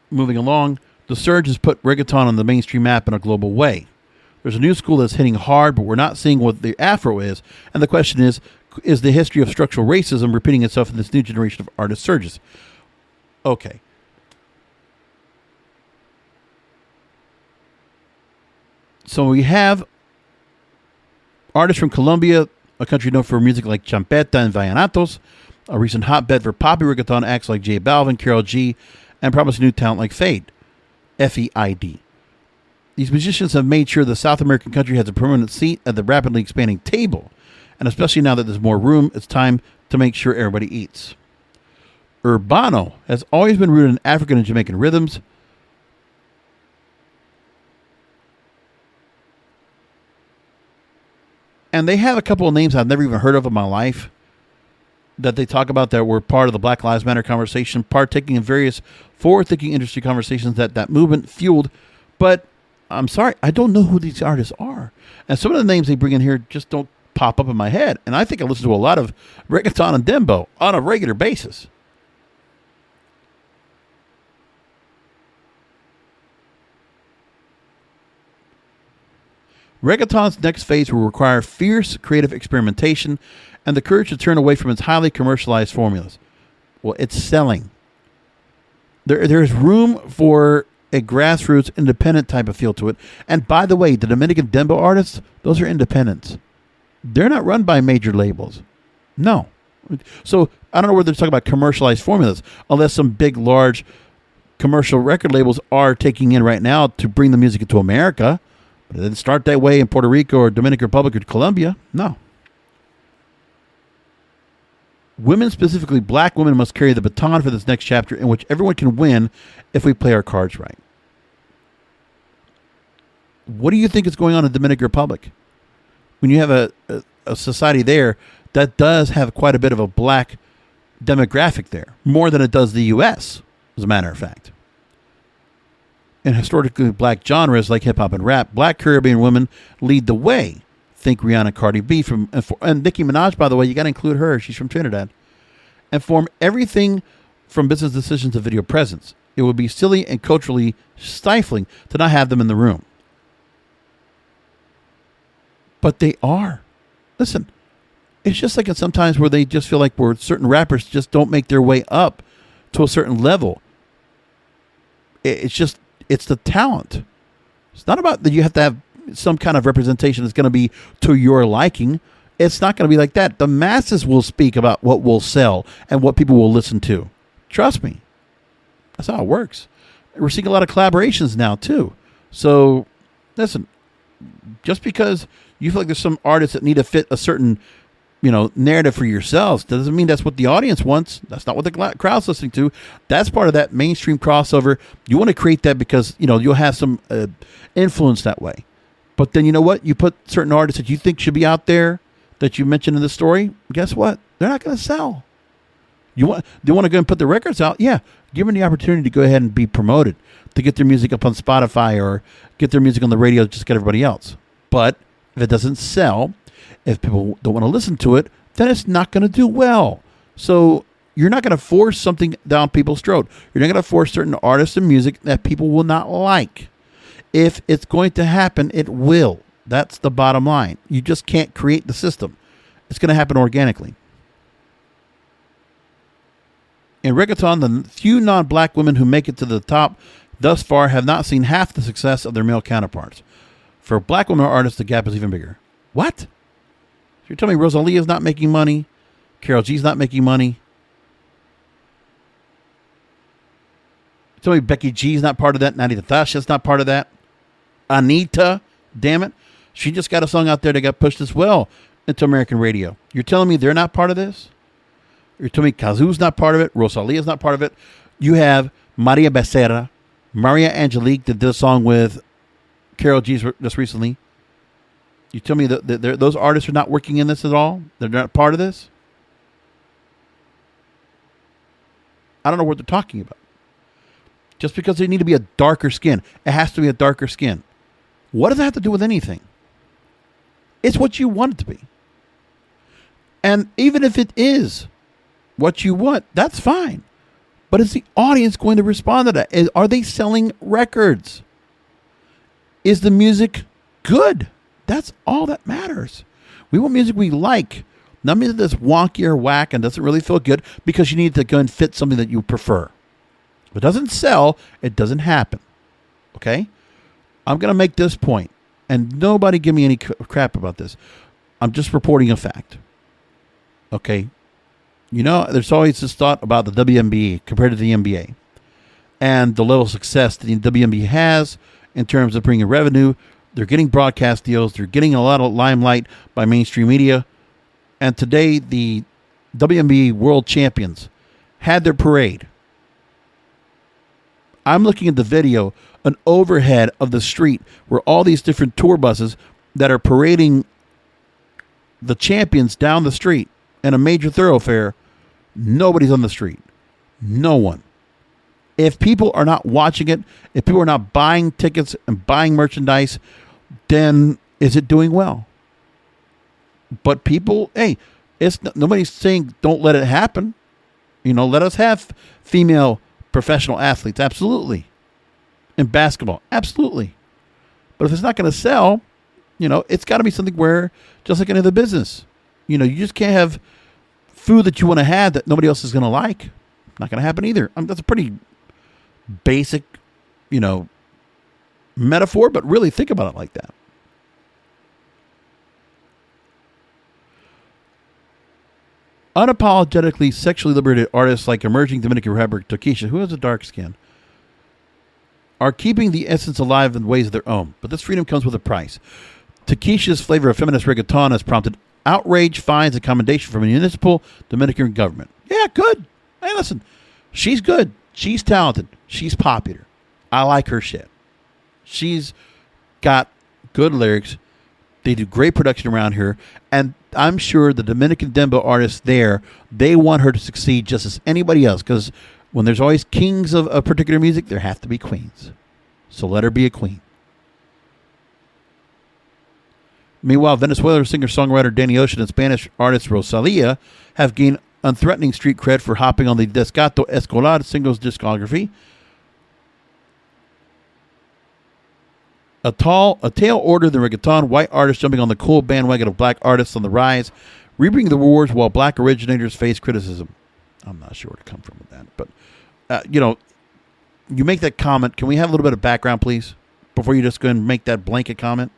Moving along, the surge has put reggaeton on the mainstream map in a global way. There's a new school that's hitting hard, but we're not seeing what the Afro is. And the question is the history of structural racism repeating itself in this new generation of artist surges? Okay. So we have artists from Colombia, a country known for music like champeta and vallenatos, a recent hotbed for poppy reggaeton acts like J Balvin, Karol G, and promising new talent like Fade, F-E-I-D. These musicians have made sure the South American country has a permanent seat at the rapidly expanding table, and especially now that there's more room, it's time to make sure everybody eats. Urbano has always been rooted in African and Jamaican rhythms. And they have a couple of names I've never even heard of in my life that they talk about that were part of the Black Lives Matter conversation, partaking in various forward-thinking industry conversations that movement fueled. But I'm sorry, I don't know who these artists are. And some of the names they bring in here just don't pop up in my head. And I think I listen to a lot of Reggaeton and Dembow on a regular basis. Reggaeton's next phase will require fierce creative experimentation and the courage to turn away from its highly commercialized formulas. Well, it's selling. There's room for a grassroots independent type of feel to it. And by the way, the Dominican Dembow artists, those are independents. They're not run by major labels. No. So I don't know whether they're talking about commercialized formulas, unless some big, large commercial record labels are taking in right now to bring the music into America. But it didn't start that way in Puerto Rico or Dominican Republic or Colombia. No. Women, specifically black women, must carry the baton for this next chapter in which everyone can win if we play our cards right. What do you think is going on in the Dominican Republic? When you have a society there that does have quite a bit of a black demographic there, more than it does the U.S., as a matter of fact. In historically black genres like hip-hop and rap, black Caribbean women lead the way. Think Rihanna, Cardi B, and Nicki Minaj, by the way, you got to include her. She's from Trinidad. And form everything from business decisions to video presence. It would be silly and culturally stifling to not have them in the room. But they are. Listen, it's just like sometimes where they just feel like where certain rappers just don't make their way up to a certain level. It's the talent. It's not about that you have to have some kind of representation that's going to be to your liking. It's not going to be like that. The masses will speak about what will sell and what people will listen to. Trust me. That's how it works. We're seeing a lot of collaborations now, too. So, listen, just because you feel like there's some artists that need to fit a certain, narrative for yourselves, doesn't mean that's what the audience wants. That's not what the crowd's listening to. That's part of that mainstream crossover. You want to create that because, you'll have some influence that way. But then you know what? You put certain artists that you think should be out there that you mentioned in the story. Guess what? They're not going to sell. They want to go and put the records out? Yeah. Give them the opportunity to go ahead and be promoted, to get their music up on Spotify or get their music on the radio just like everybody else. But if it doesn't sell, if people don't want to listen to it, then it's not going to do well. So you're not going to force something down people's throat. You're not going to force certain artists and music that people will not like. If it's going to happen, it will. That's the bottom line. You just can't create the system. It's going to happen organically. In reggaeton, the few non-black women who make it to the top thus far have not seen half the success of their male counterparts. For black women artists, the gap is even bigger. What? So you're telling me Rosalia is not making money? Karol G's not making money? You're telling me Becky G's not part of that? Nati Natasha's not part of that? Anita, damn it. She just got a song out there that got pushed as well into American radio. You're telling me they're not part of this? You're telling me Kazoo's not part of it? Rosalia's not part of it? You have Maria Becerra, Maria Angelique that did a song with Karol G just recently. You tell me that those artists are not working in this at all? They're not part of this? I don't know what they're talking about. Just because they need to be a darker skin. It has to be a darker skin. What does that have to do with anything? It's what you want it to be. And even if it is what you want, that's fine. But is the audience going to respond to that? Are they selling records? Is the music good. That's all that matters. We want music we like. Not music that's wonky or whack and doesn't really feel good because you need to go and fit something that you prefer. If it doesn't sell, it doesn't happen. Okay? I'm going to make this point, and nobody give me any crap about this. I'm just reporting a fact. Okay? You know, there's always this thought about the WNBA compared to the NBA and the level of success that the WNBA has in terms of bringing revenue. They're getting broadcast deals. They're getting a lot of limelight by mainstream media. And today, the WNBA World Champions had their parade. I'm looking at the video, an overhead of the street where all these different tour buses that are parading the champions down the street in a major thoroughfare. Nobody's on the street. No one. If people are not watching it, if people are not buying tickets and buying merchandise, then is it doing well? But people, hey, nobody's saying don't let it happen. You know, let us have female professional athletes, absolutely. In basketball, absolutely. But if it's not going to sell, you know, it's got to be something where, just like any other business, you know, you just can't have food that you want to have that nobody else is going to like. Not going to happen either. That's a pretty basic, you know, metaphor, but really think about it like that. Unapologetically sexually liberated artists like emerging Dominican rapper Tokischa, who has a dark skin, are keeping the essence alive in ways of their own. But this freedom comes with a price. Tokischa's flavor of feminist reggaeton has prompted outrage, fines, and commendation from the municipal Dominican government. Yeah, good. Hey, listen, she's good. She's talented. She's popular. I like her shit. She's got good lyrics. They do great production around here. And I'm sure the Dominican Dembow artists there, they want her to succeed just as anybody else. Because when there's always kings of a particular music, there have to be queens. So let her be a queen. Meanwhile, Venezuelan singer-songwriter Danny Ocean and Spanish artist Rosalia have gained unthreatening street cred for hopping on the Desgato Escolar singles discography. A tale order than reggaeton, white artists jumping on the cool bandwagon of black artists on the rise, reaping the rewards while black originators face criticism. I'm not sure where to come from with that. But, you know, you make that comment. Can we have a little bit of background, please, before you just go and make that blanket comment?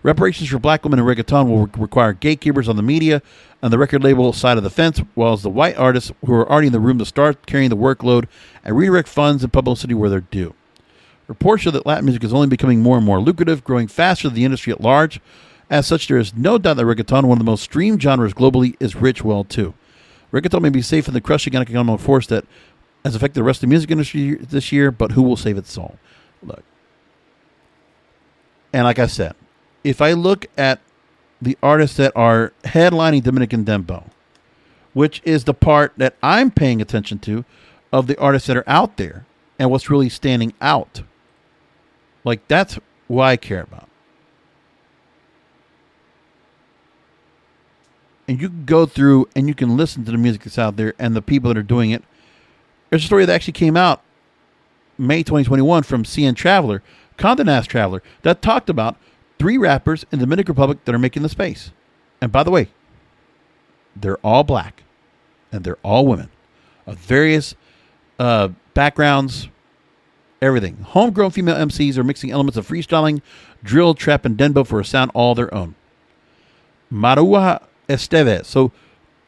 Reparations for black women in reggaeton will require gatekeepers on the media and the record label side of the fence, while as the white artists who are already in the room to start carrying the workload and redirect funds and publicity where they're due. Reports show that Latin music is only becoming more and more lucrative, growing faster than the industry at large. As such, there is no doubt that reggaeton, one of the most streamed genres globally, is rich well too. Reggaeton may be safe in the crushing economic force that has affected the rest of the music industry this year, but who will save its soul? Look. And like I said, if I look at the artists that are headlining Dominican Dembow, which is the part that I'm paying attention to of the artists that are out there and what's really standing out, like that's what I care about. And you can go through and you can listen to the music that's out there and the people that are doing it. There's a story that actually came out May 2021 from CN Traveler, Condé Nast Traveler, that talked about 3 rappers in the Dominican Republic that are making the space. And by the way, they're all black and they're all women of various backgrounds, everything. Homegrown female MCs are mixing elements of freestyling, drill, trap, and dembow for a sound all their own. Marua Estevez. So,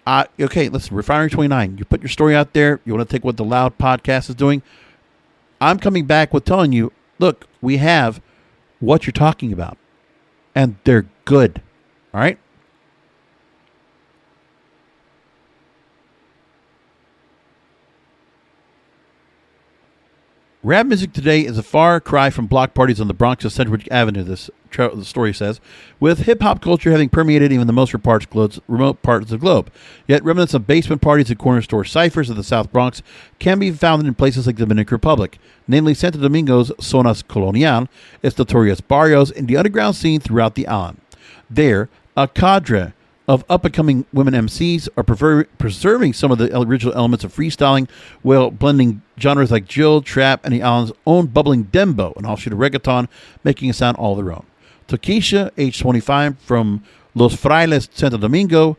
okay, listen, Refinery 29, you put your story out there. You want to take what the Loud podcast is doing. I'm coming back with telling you, look, we have what you're talking about. And they're good. All right? Rap music today is a far cry from block parties on the Bronx of Sedgwick Avenue, the story says, with hip-hop culture having permeated even the most remote parts of the globe. Yet remnants of basement parties and corner store ciphers of the South Bronx can be found in places like the Dominican Republic, namely Santo Domingo's Zonas Colonial, its notorious barrios, and the underground scene throughout the island. There, a cadre of up-and-coming women MCs are preserving some of the original elements of freestyling while blending genres like drill, trap, and the island's own bubbling dembow, an offshoot of reggaeton, making a sound all their own. To Tokischa, age 25, from Los Frailes, Santo Domingo,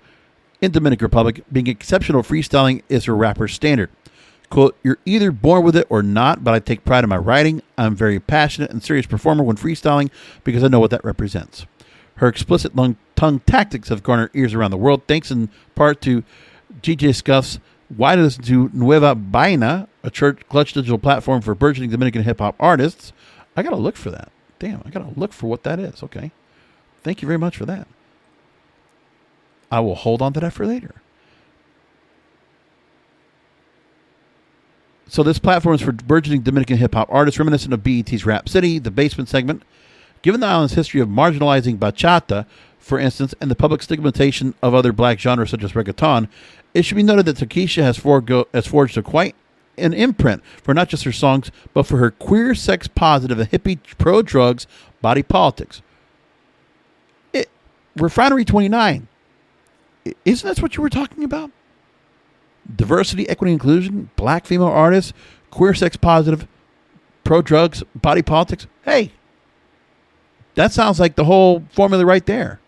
in Dominican Republic, being exceptional freestyling is her rapper standard. Quote, you're either born with it or not, but I take pride in my writing. I'm a very passionate and serious performer when freestyling because I know what that represents. Her explicit long-tongue tactics have garnered ears around the world, thanks in part to DJ Scuff's wide listen to Nueva Vaina, a church clutch digital platform for burgeoning Dominican hip-hop artists. I got to look for that. Damn, I got to look for what that is. Okay. Thank you very much for that. I will hold on to that for later. So this platform is for burgeoning Dominican hip-hop artists, reminiscent of BET's Rap City, the basement segment. Given the island's history of marginalizing bachata, for instance, and the public stigmatization of other black genres such as reggaeton, it should be noted that Tokischa has forged a quite an imprint for not just her songs, but for her queer, sex-positive, and hippie pro-drugs body politics. Refinery 29, isn't that what you were talking about? Diversity, equity, inclusion, black female artists, queer, sex-positive, pro-drugs, body politics. Hey, that sounds like the whole formula right there.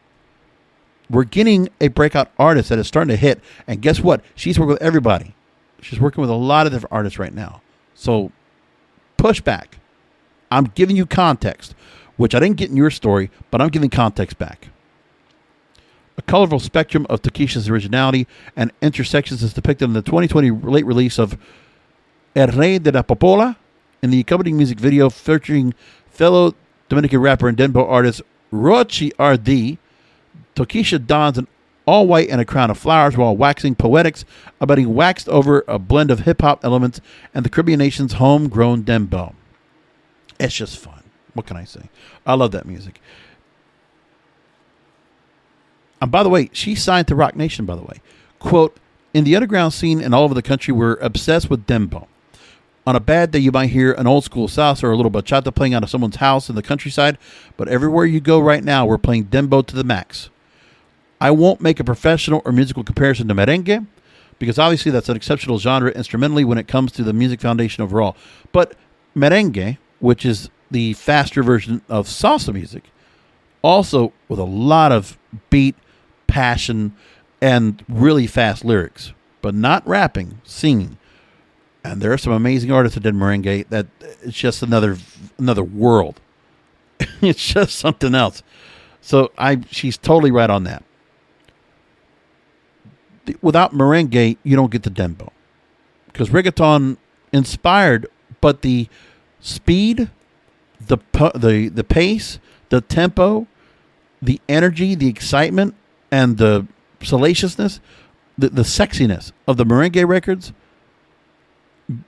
We're getting a breakout artist that is starting to hit. And guess what? She's working with everybody. She's working with a lot of different artists right now. So push back. I'm giving you context, which I didn't get in your story, but I'm giving context back. A colorful spectrum of Tokischa's originality and intersections is depicted in the 2020 late release of El Rey de la Popola, in the accompanying music video featuring fellow Dominican rapper and Dembow artist Rochi RD. Tokischa dons an all-white and a crown of flowers while waxing poetics about being waxed over a blend of hip-hop elements and the Caribbean nation's homegrown dembow. It's just fun. What can I say? I love that music. And by the way, she signed to Rock Nation, by the way. Quote, in the underground scene and all over the country, we're obsessed with dembow. On a bad day, you might hear an old school salsa or a little bachata playing out of someone's house in the countryside, but everywhere you go right now, we're playing dembow to the max. I won't make a professional or musical comparison to merengue, because obviously that's an exceptional genre instrumentally when it comes to the music foundation overall. But merengue, which is the faster version of salsa music, also with a lot of beat, passion, and really fast lyrics, but not rapping, singing. And there are some amazing artists that did merengue that it's just another world. It's just something else. So she's totally right on that. Without merengue, you don't get the dembow, because reggaeton inspired, but the speed, the pace, the tempo, the energy, the excitement, and the salaciousness, the sexiness of the merengue records.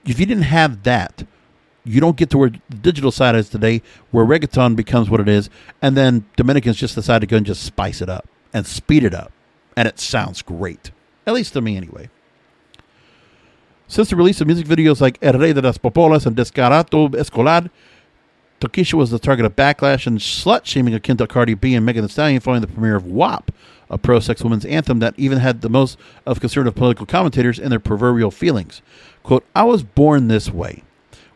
If you didn't have that, you don't get to where the digital side is today, where reggaeton becomes what it is, and then Dominicans just decide to go and just spice it up and speed it up, and it sounds great. At least to me, anyway. Since the release of music videos like El Rey de las Popolas and Descarado Escolar, Tokischa was the target of backlash and slut-shaming akin to Cardi B and Megan Thee Stallion following the premiere of WAP, a pro-sex women's anthem that even had the most of conservative political commentators in their proverbial feelings. Quote, I was born this way,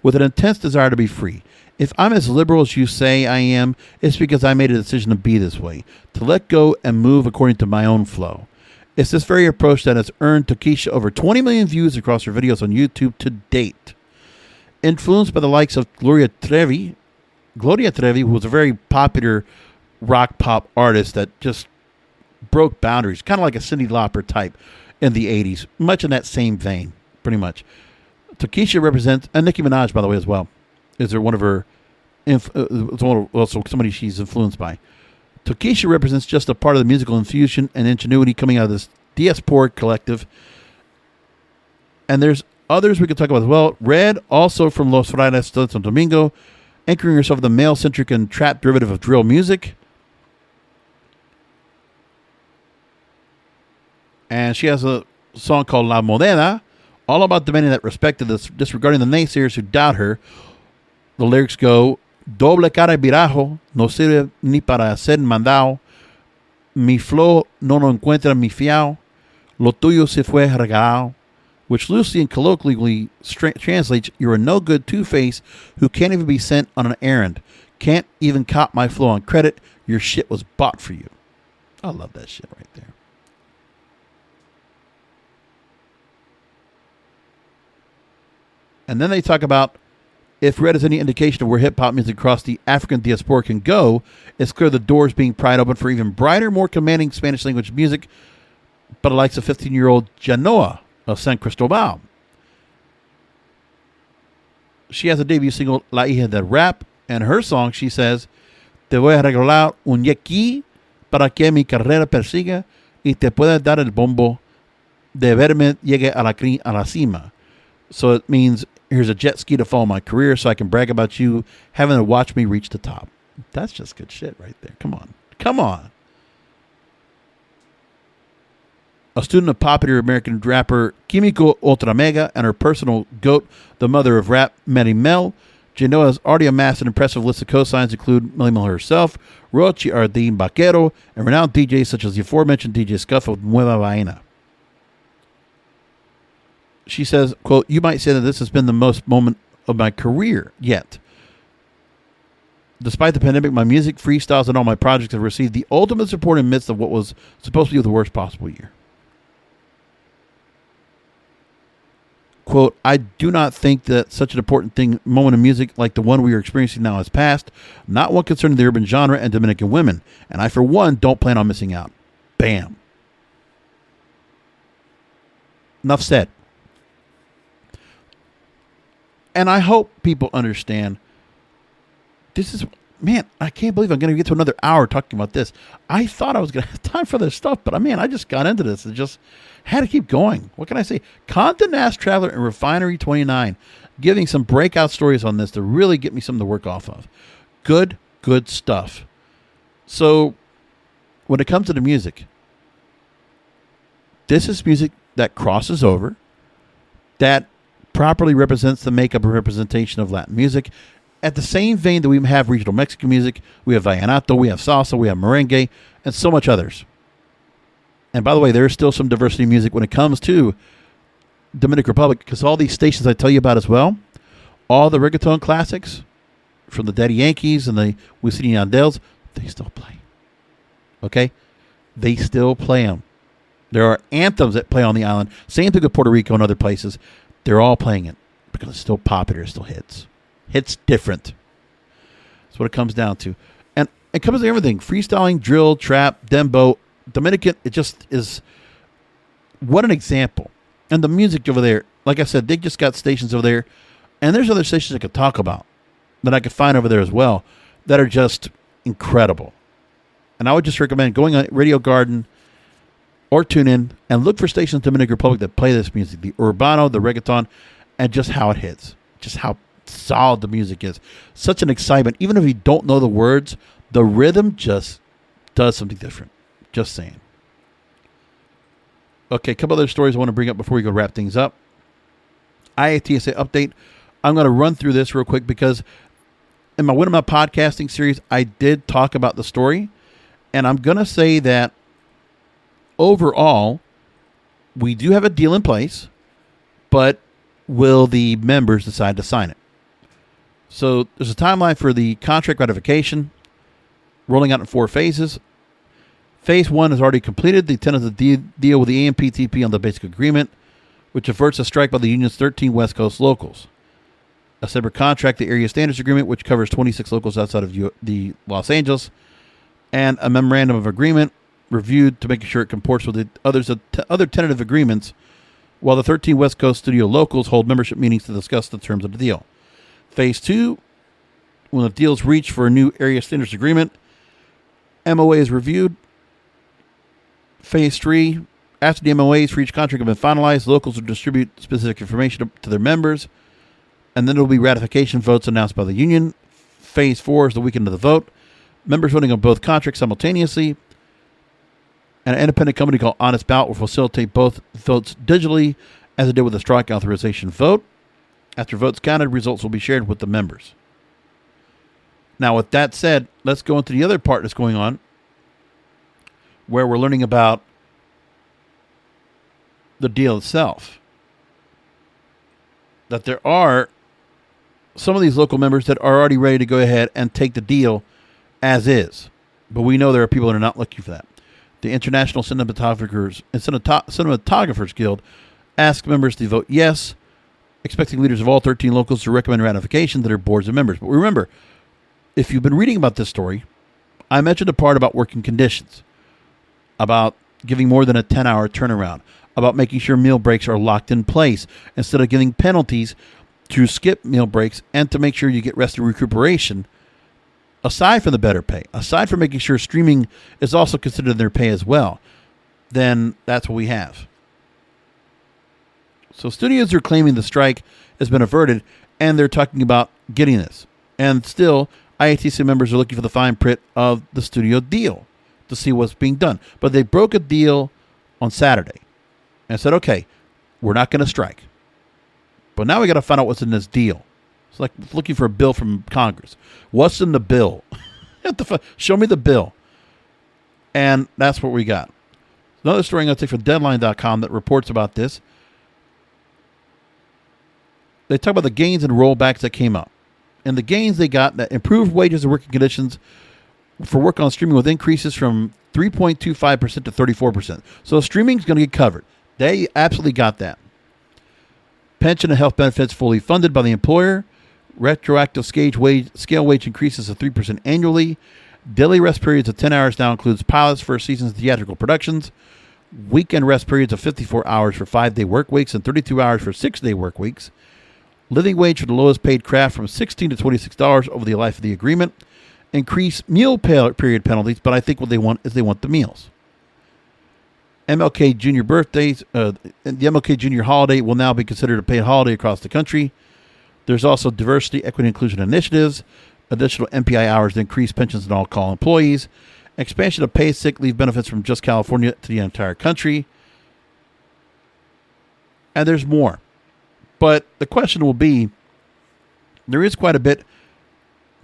with an intense desire to be free. If I'm as liberal as you say I am, it's because I made a decision to be this way, to let go and move according to my own flow. It's this very approach that has earned Tokischa over 20 million views across her videos on YouTube to date. Influenced by the likes of Gloria Trevi, who was a very popular rock pop artist that just broke boundaries, kind of like a Cyndi Lauper type in the 80s, much in that same vein, pretty much. Tokischa represents, and Nicki Minaj, by the way, as well, is one of her, also somebody she's influenced by. Tokischa represents just a part of the musical infusion and ingenuity coming out of this diasporic collective. And there's others we could talk about as well. Red, also from Los Frailes, Santo Domingo, anchoring herself in the male-centric and trap derivative of drill music. And she has a song called La Modena, all about demanding that respect to this, disregarding the naysayers who doubt her. The lyrics go, doble cara virajo, no sirve ni para ser mandado. Mi flow no lo encuentra mi fiao. Lo tuyo se fue regalado. Which loosely and colloquially translates, you're a no-good two-face who can't even be sent on an errand. Can't even cop my flow on credit. Your shit was bought for you. I love that shit right there. And then they talk about, if red is any indication of where hip-hop music across the African diaspora can go, it's clear the doors being pried open for even brighter, more commanding Spanish-language music, but the likes of 15-year-old Janoa of San Cristobal. She has a debut single, La Hija del Rap, and her song, she says, Te voy a regalar un yaqui para que mi carrera persiga y te pueda dar el bombo de verme llegue a la cima. So it means, here's a jet ski to follow my career so I can brag about you having to watch me reach the top. That's just good shit right there. Come on. Come on. A student of popular American rapper Químico Ultramega and her personal goat, the mother of rap, Mary Mel, Genoa has already amassed an impressive list of cosigns, include Melly Mel herself, Rochi Ardín Vaquero, and renowned DJs such as the aforementioned DJ Scuff of Nueva Vaina. She says, quote, you might say that this has been the most moment of my career yet. Despite the pandemic, my music, freestyles, and all my projects have received the ultimate support in the midst of what was supposed to be the worst possible year. Quote, I do not think that such an important moment in music like the one we are experiencing now has passed, not one concerning the urban genre and Dominican women, and I, for one, don't plan on missing out. Bam. Enough said. And I hope people understand this is, man, I can't believe I'm going to get to another hour talking about this. I thought I was going to have time for this stuff, but man, I just got into this and just had to keep going. What can I say? Condé Nast Traveler and Refinery 29 giving some breakout stories on this to really get me something to work off of. Good stuff. So when it comes to the music, this is music that crosses over, that properly represents the makeup and representation of Latin music. At the same vein that we have regional Mexican music, we have vallenato, we have salsa, we have merengue, and so much others. And by the way, there is still some diversity in music when it comes to Dominican Republic, because all these stations I tell you about as well, all the reggaeton classics from the Daddy Yankees and the Wisin y Yandels, they still play. Okay? They still play them. There are anthems that play on the island. Same thing with Puerto Rico and other places. They're all playing it because it's still popular. It still hits. Hits different. That's what it comes down to. And it comes to everything. Freestyling, drill, trap, dembow, Dominican, it just is, what an example. And the music over there, like I said, they just got stations over there. And there's other stations I could talk about that I could find over there as well that are just incredible. And I would just recommend going on Radio Garden or tune in and look for stations in the Dominican Republic that play this music, the urbano, the reggaeton, and just how it hits, just how solid the music is. Such an excitement. Even if you don't know the words, the rhythm just does something different. Just saying. Okay, a couple other stories I want to bring up before we go wrap things up. IATSA update. I'm going to run through this real quick because in my Win My Podcasting series, I did talk about the story. And I'm going to say that overall, we do have a deal in place, but will the members decide to sign it? So there's a timeline for the contract ratification, rolling out in 4 phases. Phase 1 is already completed. The tentative deal with the AMPTP on the basic agreement, which averts a strike by the union's 13 West Coast locals. A separate contract, the Area Standards Agreement, which covers 26 locals outside of the Los Angeles, and a memorandum of agreement reviewed to make sure it comports with the other tentative agreements, while the 13 West Coast studio locals hold membership meetings to discuss the terms of the deal. Phase 2, when the deal is reached for a new Area Standards Agreement, MOA is reviewed. Phase 3, after the MOAs for each contract have been finalized, locals will distribute specific information to their members, and then there will be ratification votes announced by the union. Phase 4 is the weekend of the vote. Members voting on both contracts simultaneously. And an independent company called Honest Ballot will facilitate both votes digitally, as it did with the strike authorization vote. After votes counted, results will be shared with the members. Now, with that said, let's go into the other part that's going on, where we're learning about the deal itself. That there are some of these local members that are already ready to go ahead and take the deal as is. But we know there are people that are not looking for that. The International Cinematographers Guild asked members to vote yes, expecting leaders of all 13 locals to recommend ratification to their boards of members. But remember, if you've been reading about this story, I mentioned a part about working conditions, about giving more than a 10-hour turnaround, about making sure meal breaks are locked in place instead of giving penalties to skip meal breaks, and to make sure you get rest and recuperation, aside from the better pay, aside from making sure streaming is also considered in their pay as well. Then that's what we have. So studios are claiming the strike has been averted, and they're talking about getting this. And still, IATC members are looking for the fine print of the studio deal to see what's being done. But they broke a deal on Saturday and said, okay, we're not going to strike. But now we got to find out what's in this deal. It's like looking for a bill from Congress. What's in the bill? Show me the bill. And that's what we got. Another story I'm going to take from Deadline.com that reports about this. They talk about the gains and rollbacks that came up. And the gains they got, that improved wages and working conditions for work on streaming with increases from 3.25% to 34%. So streaming is going to get covered. They absolutely got that. Pension and health benefits fully funded by the employer. Retroactive scale wage increases of 3% annually. Daily rest periods of 10 hours now includes pilots for season's theatrical productions. Weekend rest periods of 54 hours for 5-day work weeks and 32 hours for 6-day work weeks. Living wage for the lowest paid craft from $16 to $26 over the life of the agreement. Increase meal period penalties, but I think what they want is they want the meals. MLK Jr. birthdays, the MLK Jr. holiday will now be considered a paid holiday across the country. There's also diversity, equity, inclusion initiatives, additional MPI hours to increase pensions in all call employees, expansion of paid sick leave benefits from just California to the entire country. And there's more. But the question will be, there is quite a bit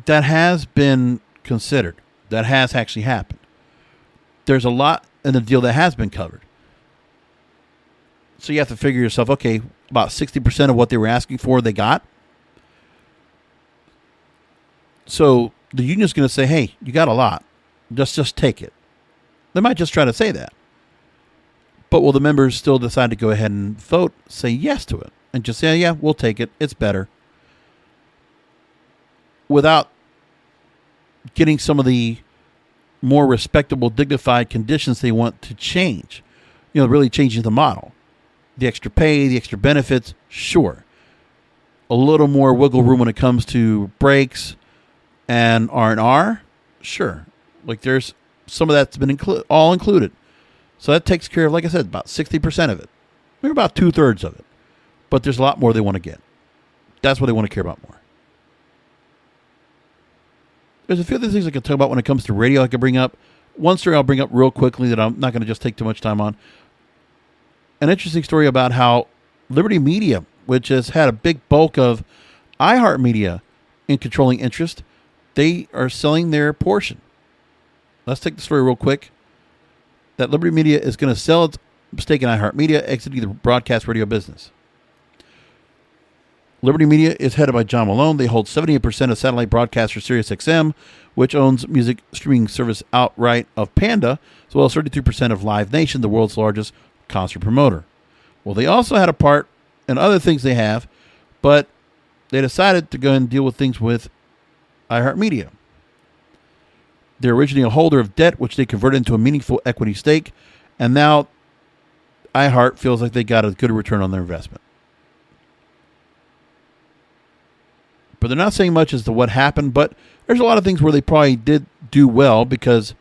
that has been considered, that has actually happened. There's a lot in the deal that has been covered. So you have to figure yourself, okay, about 60% of what they were asking for, they got. So the union's going to say, hey, you got a lot. Just take it. They might just try to say that. But will the members still decide to go ahead and vote, say yes to it, and just say, yeah, we'll take it. It's better. Without getting some of the more respectable, dignified conditions they want to change. You know, really changing the model. The extra pay, the extra benefits, sure. A little more wiggle room when it comes to breaks and R&R, sure. Like there's some of that's been all included. So that takes care of, like I said, about 60% of it. Maybe about 2/3 of it. But there's a lot more they want to get. That's what they want to care about more. There's a few other things I can talk about when it comes to radio I could bring up. One story I'll bring up real quickly that I'm not going to just take too much time on. An interesting story about how Liberty Media, which has had a big bulk of iHeartMedia in controlling interest, they are selling their portion. Let's take the story real quick. That Liberty Media is going to sell its stake in iHeartMedia, exiting the broadcast radio business. Liberty Media is headed by John Malone. They hold 78% of satellite broadcaster SiriusXM, which owns music streaming service outright of Panda, as well as 32% of Live Nation, the world's largest concert promoter. Well, they also had a part in other things they have, but they decided to go and deal with things with iHeartMedia. They're originally a holder of debt, which they converted into a meaningful equity stake, and now iHeart feels like they got a good return on their investment. But they're not saying much as to what happened, but there's a lot of things where they probably did do well because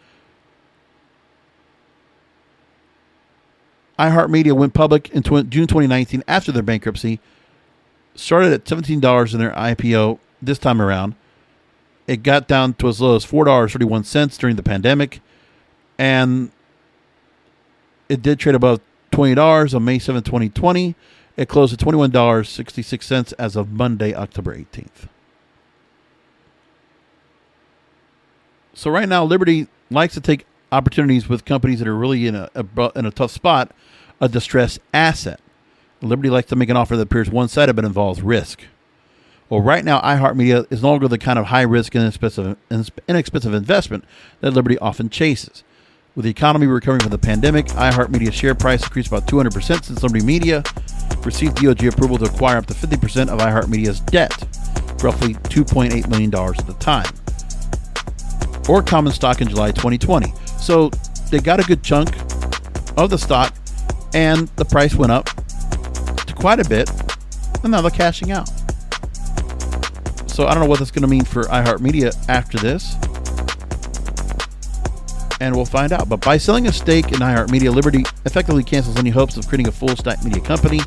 iHeartMedia went public in June 2019 after their bankruptcy, started at $17 in their IPO this time around. It got down to as low as $4.31 during the pandemic, and it did trade above $20 on May 7, 2020. It closed at $21.66 as of Monday, October 18th. So right now, Liberty likes to take opportunities with companies that are really in a tough spot, a distressed asset. Liberty likes to make an offer that appears one-sided but involves risk. Well, right now, iHeartMedia is no longer the kind of high-risk and inexpensive investment that Liberty often chases. With the economy recovering from the pandemic, iHeartMedia's share price increased about 200% since Liberty Media received DOJ approval to acquire up to 50% of iHeartMedia's debt, roughly $2.8 million at the time, or common stock in July 2020. So they got a good chunk of the stock, and the price went up to quite a bit, and now they're cashing out. So I don't know what that's going to mean for iHeartMedia after this, and we'll find out. But by selling a stake in iHeartMedia, Liberty effectively cancels any hopes of creating a full-stack media company.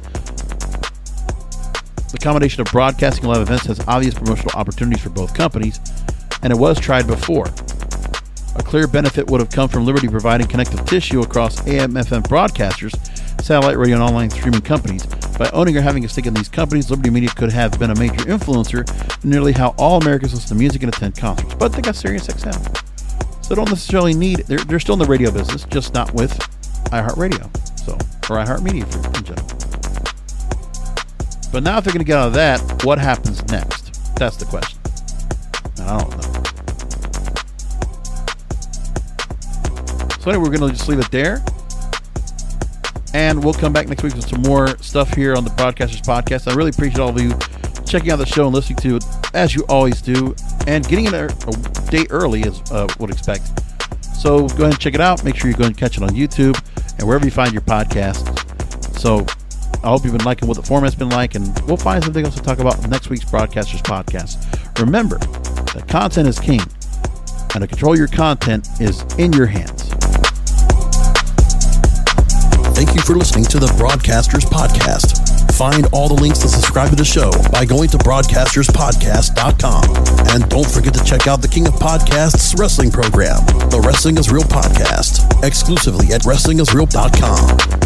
The combination of broadcasting and live events has obvious promotional opportunities for both companies, and it was tried before. A clear benefit would have come from Liberty providing connective tissue across AM/FM broadcasters, satellite radio, and online streaming companies. By owning or having a stake in these companies, Liberty Media could have been a major influencer in nearly how all Americans listen to music and attend concerts. But they got SiriusXM. So don't necessarily need, they're still in the radio business, just not with iHeartRadio, or iHeartMedia in general. But now if they're going to get out of that, what happens next? That's the question. And I don't know. So anyway, we're going to just leave it there. And we'll come back next week with some more stuff here on the Broadcasters Podcast. I really appreciate all of you checking out the show and listening to it, as you always do, and getting it a day early, as would expect. So go ahead and check it out. Make sure you go and catch it on YouTube and wherever you find your podcast. So I hope you've been liking what the format's been like, and we'll find something else to talk about in next week's Broadcasters Podcast. Remember that content is king, and to control your content is in your hands. Thank you for listening to the Broadcasters Podcast. Find all the links to subscribe to the show by going to broadcasterspodcast.com. And don't forget to check out the King of Podcasts wrestling program, the Wrestling is Real podcast, exclusively at wrestlingisreal.com.